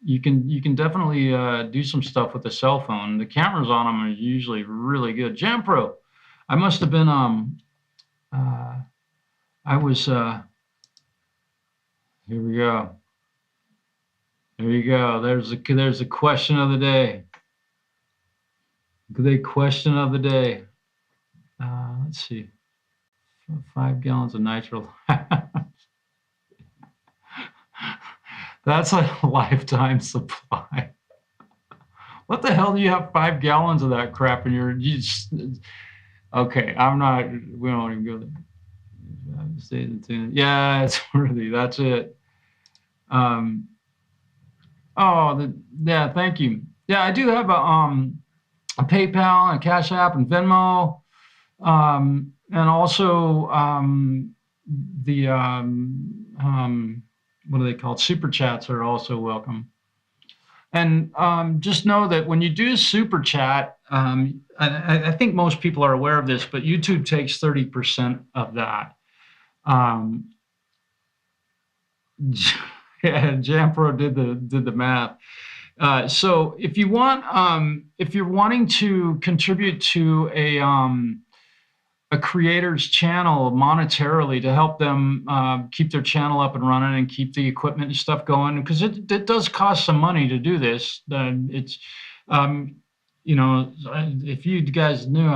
you can definitely do some stuff with the cell phone. The cameras on them are usually really good. Jam Pro, I must have been I was here we go. There you go. There's a question of the day. The question of the day. Let's see. 5 gallons of nitro. That's a lifetime supply. What the hell do you have 5 gallons of that crap in your? Okay, I'm not. We don't even go there. Yeah, it's worthy. That's it. Yeah. Thank you. Yeah, I do have a PayPal, a Cash App, and Venmo, and also the what are they called? Super chats are also welcome. And just know that when you do super chat, I think most people are aware of this, but YouTube takes 30% of that. Yeah, Jampro did the math. So if you want, if you're wanting to contribute to a creator's channel monetarily to help them keep their channel up and running and keep the equipment and stuff going, because it does cost some money to do this. It's, you know, if you guys knew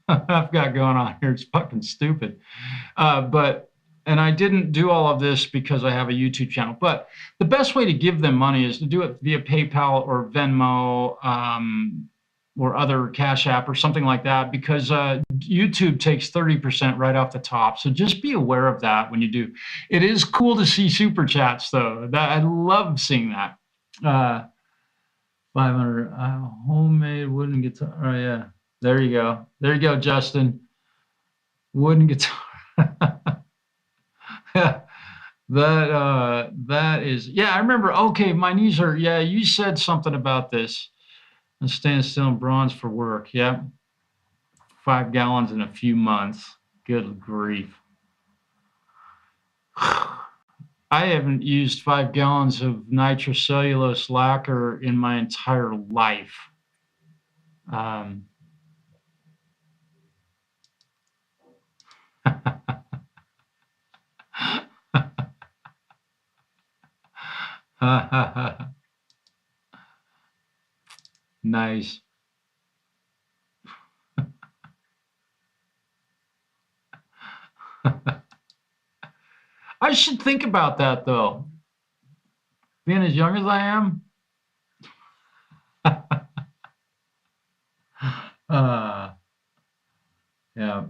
I've got going on here, it's fucking stupid. And I didn't do all of this because I have a YouTube channel. But the best way to give them money is to do it via PayPal or Venmo, or other Cash App or something like that, because YouTube takes 30% right off the top. So just be aware of that when you do. It is cool to see super chats, though. I love seeing that. 500 homemade wooden guitar. Oh yeah, there you go. There you go, Justin. Wooden guitar. That is, yeah. I remember. Okay, my knees hurt. Yeah, you said something about this. And stand still in bronze for work. Yep. 5 gallons in a few months. Good grief. I haven't used 5 gallons of nitrocellulose lacquer in my entire life. Nice. I should think about that, though. Being as young as I am. Yeah.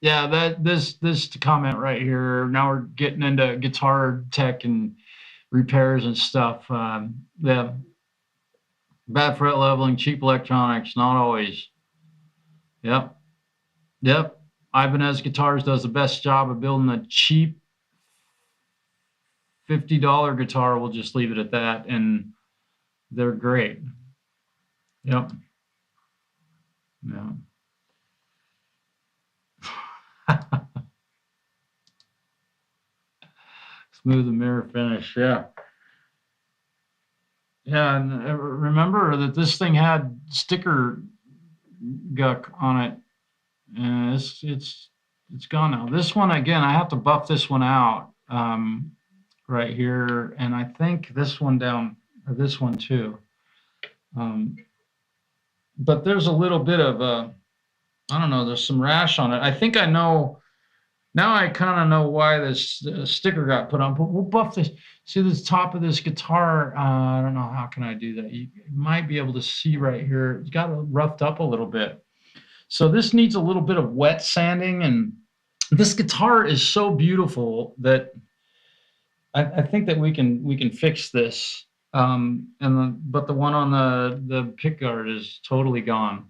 Yeah, this comment right here. Now we're getting into guitar tech and repairs and stuff. Yeah. Bad fret leveling, cheap electronics, not always. Yep. Yep. Ibanez Guitars does the best job of building a cheap $50 guitar. We'll just leave it at that. And they're great. Yep. Yeah. Smooth and mirror finish. Yeah. Yeah. And remember that this thing had sticker guck on it. And it's gone now. This one, again, I have to buff this one out right here. And I think this one down, or this one too. But there's a little bit of I don't know, there's some rash on it. I think I know, now I kind of know why this sticker got put on, but we'll buff this. See this top of this guitar, I don't know, how can I do that? You might be able to see right here, it's got roughed up a little bit. So this needs a little bit of wet sanding, and this guitar is so beautiful that I think that we can fix this. But the one on the pick guard is totally gone.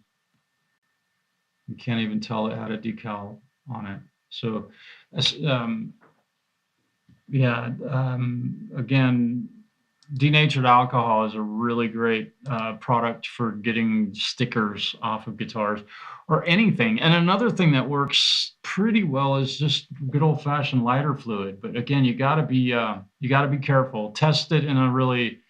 You can't even tell it had a decal on it. So, yeah. Again, denatured alcohol is a really great product for getting stickers off of guitars or anything. And another thing that works pretty well is just good old-fashioned lighter fluid. But again, you got to be careful. Test it in a really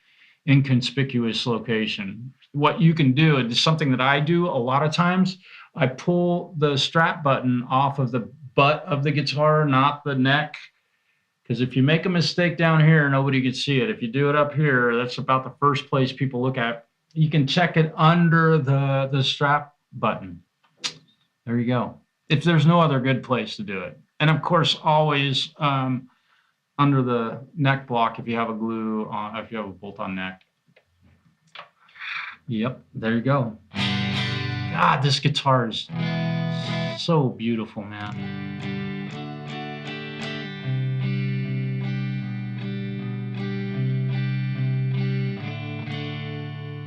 inconspicuous location. What you can do, and something that I do a lot of times, I pull the strap button off of the butt of the guitar, not the neck. Because if you make a mistake down here, nobody can see it. If you do it up here, that's about the first place people look at. You can check it under the strap button. There you go. if there's no other good place to do it. And of course, always under the neck block if you have a glue on, if you have a bolt-on neck. Yep, there you go. God, this guitar is so beautiful, man.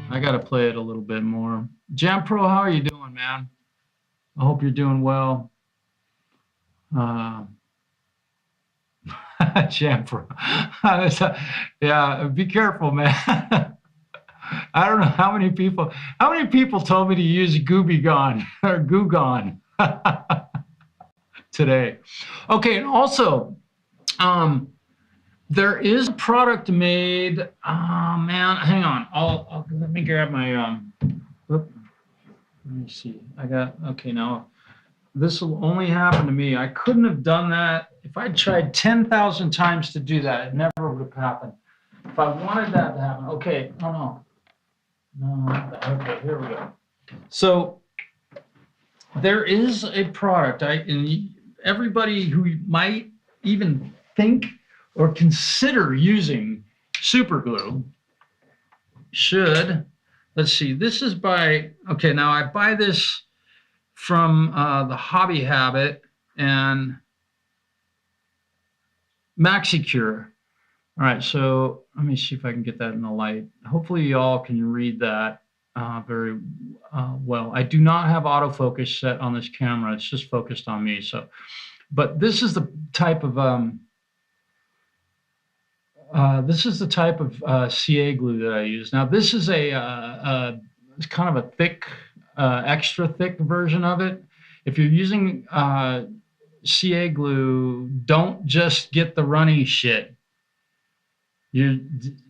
I gotta play it a little bit more. Jam Pro, how are you doing, man? I hope you're doing well. Jam Pro. Yeah, be careful, man. I don't know how many people told me to use Gooby-Gon or Goo-Gon today. Okay, and also, there is a product made. Oh man, hang on. I'll let me grab my. Let me see. I got okay now. This will only happen to me. I couldn't have done that if I tried 10,000 times to do that. It never would have happened. If I wanted that to happen, okay. Oh no. No. Okay, here we go. So there is a product. And everybody who might even think or consider using super glue should, let's see, this is by, okay, now I buy this from the Hobby Habit and MaxiCure. All right, so let me see if I can get that in the light. Hopefully y'all can read that very well. I do not have autofocus set on this camera. It's just focused on me. So, but this is the type of CA glue that I use. Now, this is it's kind of a thick, extra thick version of it. If you're using CA glue, don't just get the runny shit.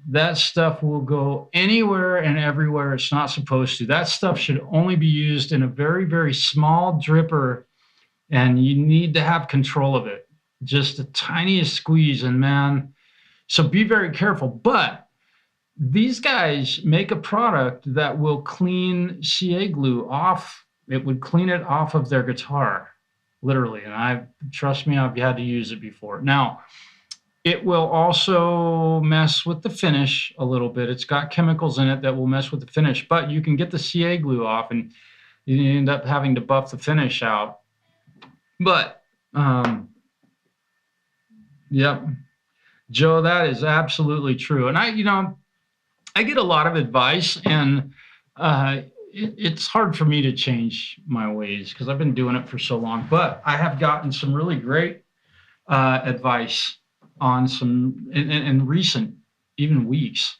That stuff will go anywhere and everywhere it's not supposed to. That stuff should only be used in a very, very small dripper, and you need to have control of it. Just the tiniest squeeze, and man, so be very careful. But these guys make a product that will clean CA glue off. It would clean it off of their guitar, literally. And trust me, I've had to use it before. Now, it will also mess with the finish a little bit. It's got chemicals in it that will mess with the finish, but you can get the CA glue off and you end up having to buff the finish out. But, yep. Joe, that is absolutely true. And I get a lot of advice, and it's hard for me to change my ways because I've been doing it for so long. But I have gotten some really great advice on some in recent, even weeks,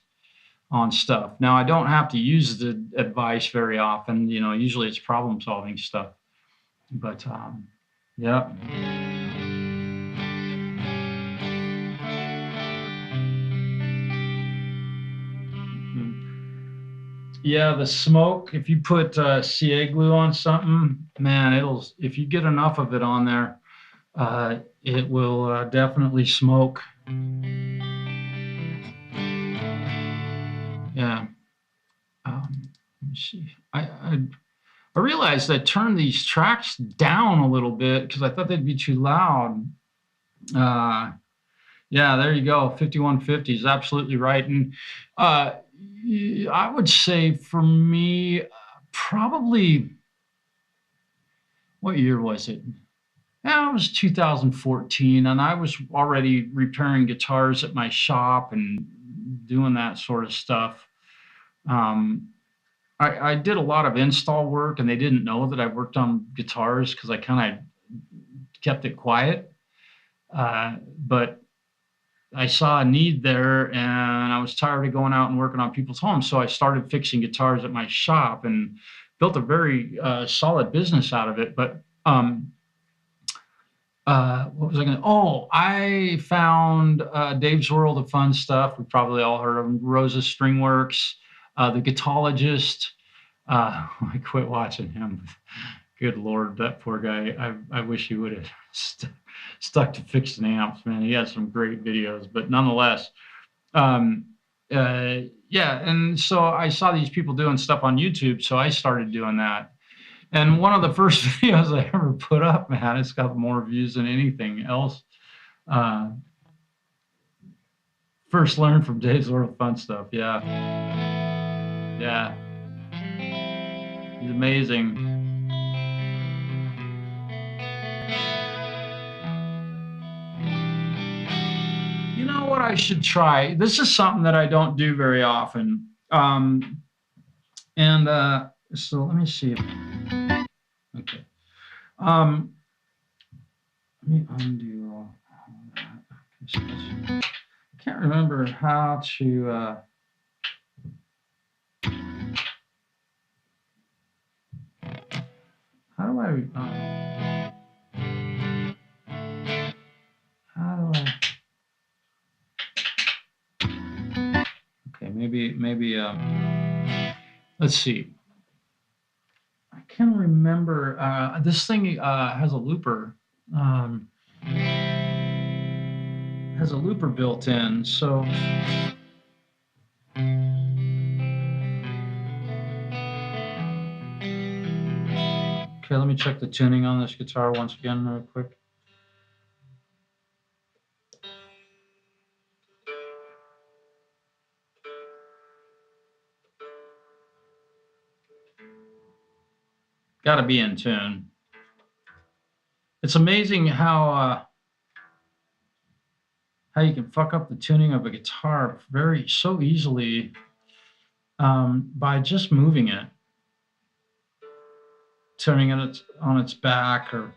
on stuff. Now, I don't have to use the advice very often. Usually it's problem-solving stuff. But yeah. Yeah, the smoke, if you put CA glue on something, man, if you get enough of it on there, it will definitely smoke. Yeah. Let me see. I realized I turned these tracks down a little bit because I thought they'd be too loud. Yeah, there you go. 5150 is absolutely right. And I would say for me, probably, what year was it? Yeah, it was 2014, and I was already repairing guitars at my shop and doing that sort of stuff. I did a lot of install work, and they didn't know that I worked on guitars because I kind of kept it quiet. But I saw a need there, and I was tired of going out and working on people's homes. So I started fixing guitars at my shop and built a very solid business out of it. But what was I going to? Oh, I found Dave's World of Fun Stuff. We probably all heard of him. Rosa String Works, The Guitologist. I quit watching him. Good Lord, that poor guy. I wish he would have stuck to fixing amps, man. He has some great videos, but nonetheless, yeah. And so I saw these people doing stuff on YouTube, so I started doing that And one of the first videos I ever put up, man, it's got more views than anything else. First learned from Dave's World of Fun Stuff. Yeah. Yeah. He's amazing. You know what I should try? This is something that I don't do very often. So let me see. Okay. Let me undo all that. I can't remember how to. How do I? How do I? Okay, maybe. Let's see. I can't remember. This thing has a looper. Has a looper built in, so. Okay, let me check the tuning on this guitar once again real quick. Got to be in tune. It's amazing how you can fuck up the tuning of a guitar so easily by just moving it, turning it on its back or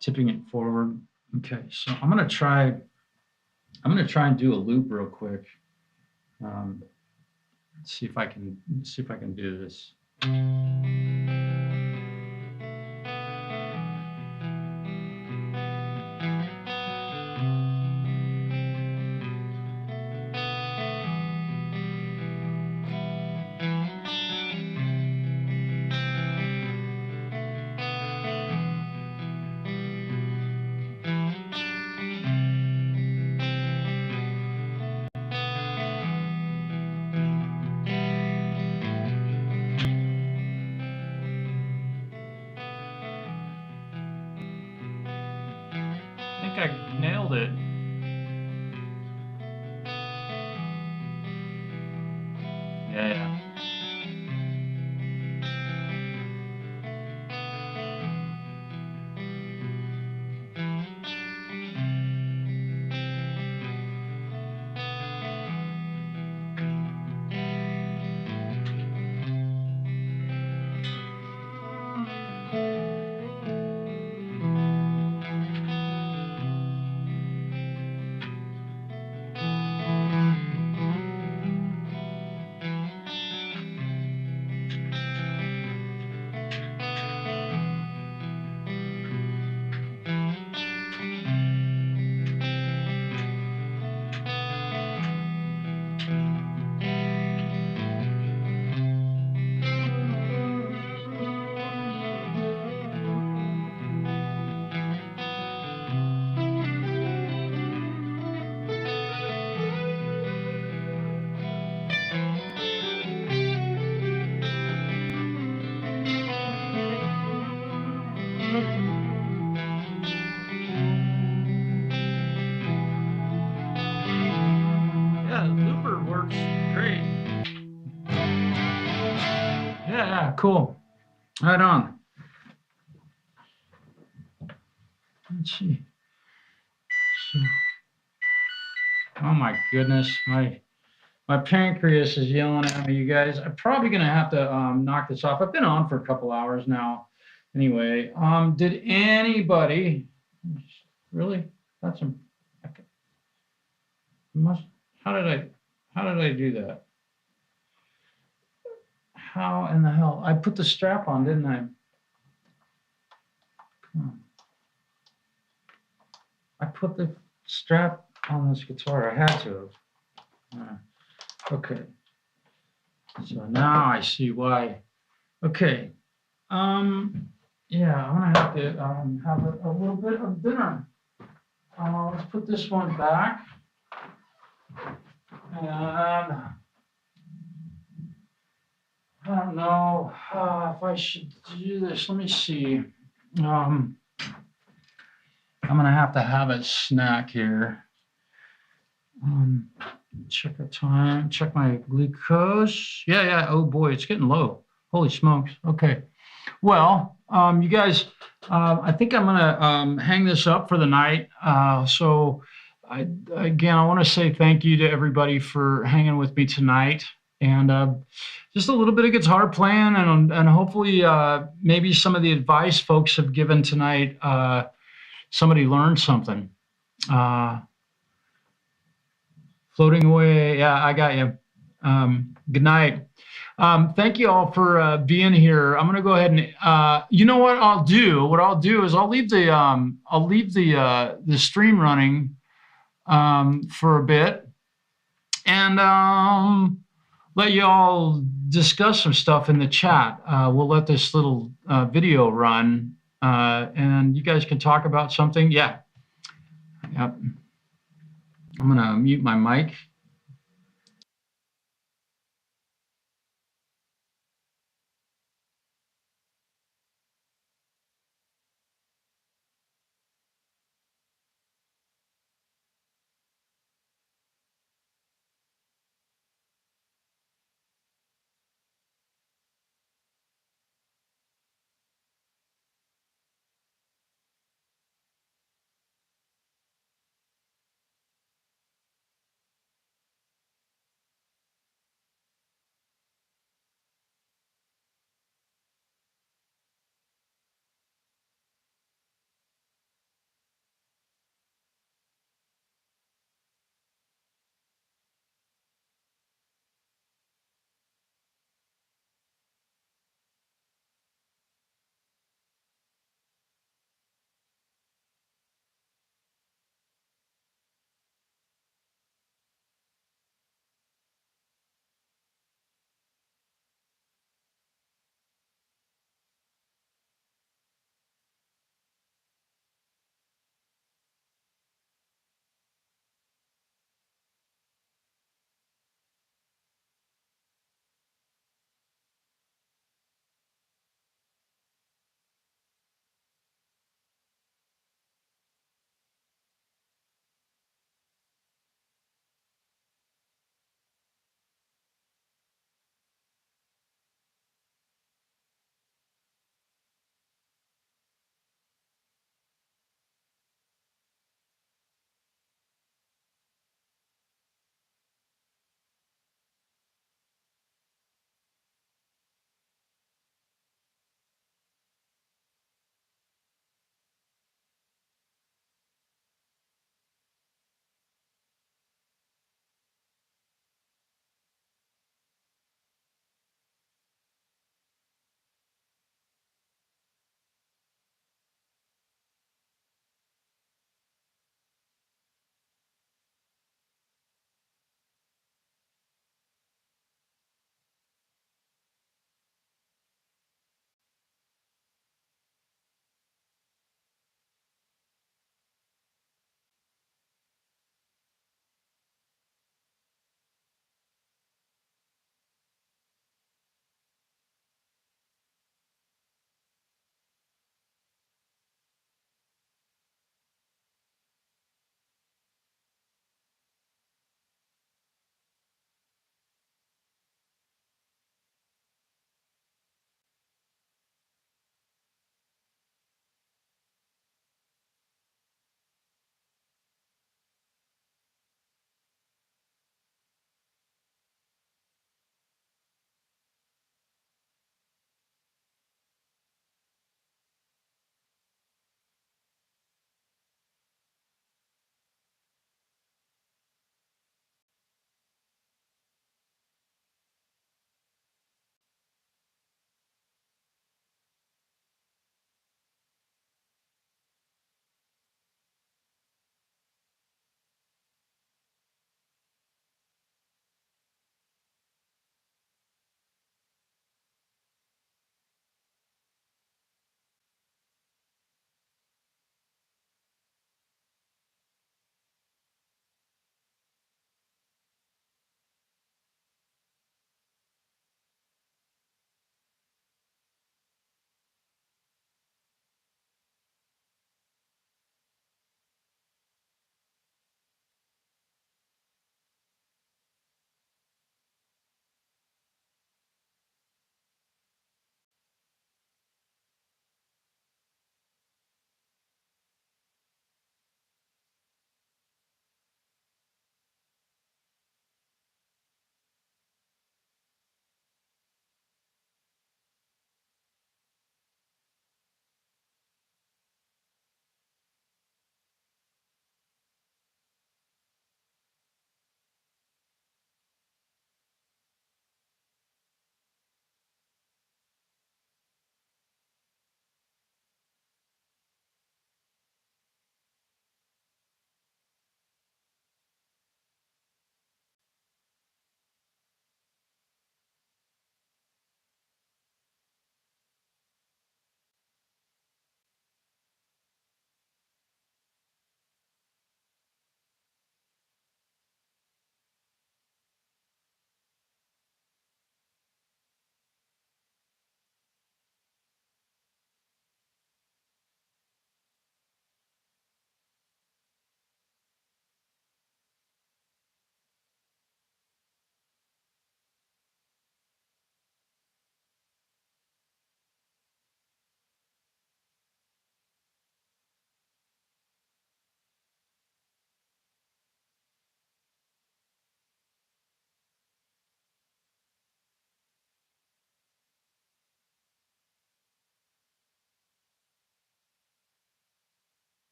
tipping it forward. Okay, so I'm gonna try and do a loop real quick. See if I can do this. I think I nailed it. Yeah. Yeah, looper works great. Yeah, cool. Right on. Let's see. So, oh my goodness, my pancreas is yelling at me, you guys. I'm probably gonna have to knock this off. I've been on for a couple hours now. Anyway, did anybody really? That's some. How did I do that? How in the hell? I put the strap on, didn't I? Come on. I put the strap on this guitar. I had to. Okay. So now I see why. Okay. Yeah, I'm gonna have to have a little bit of dinner. Let's put this one back. And I don't know if I should do this. Let me see. I'm gonna have to have a snack here. Um, check the time. Check my glucose. Yeah. Oh boy, it's getting low. Holy smokes. Okay. Well, you guys, I think I'm gonna hang this up for the night. Again, I want to say thank you to everybody for hanging with me tonight, and just a little bit of guitar playing, and hopefully, maybe some of the advice folks have given tonight, somebody learned something. Uh, Floating away, yeah, I got you. Good night. Thank you all for being here. I'm gonna go ahead and you know what I'll do? What I'll do is I'll leave the stream running for a bit, and let you all discuss some stuff in the chat. We'll let this little video run, and you guys can talk about something. Yeah. Yep. I'm gonna mute my mic.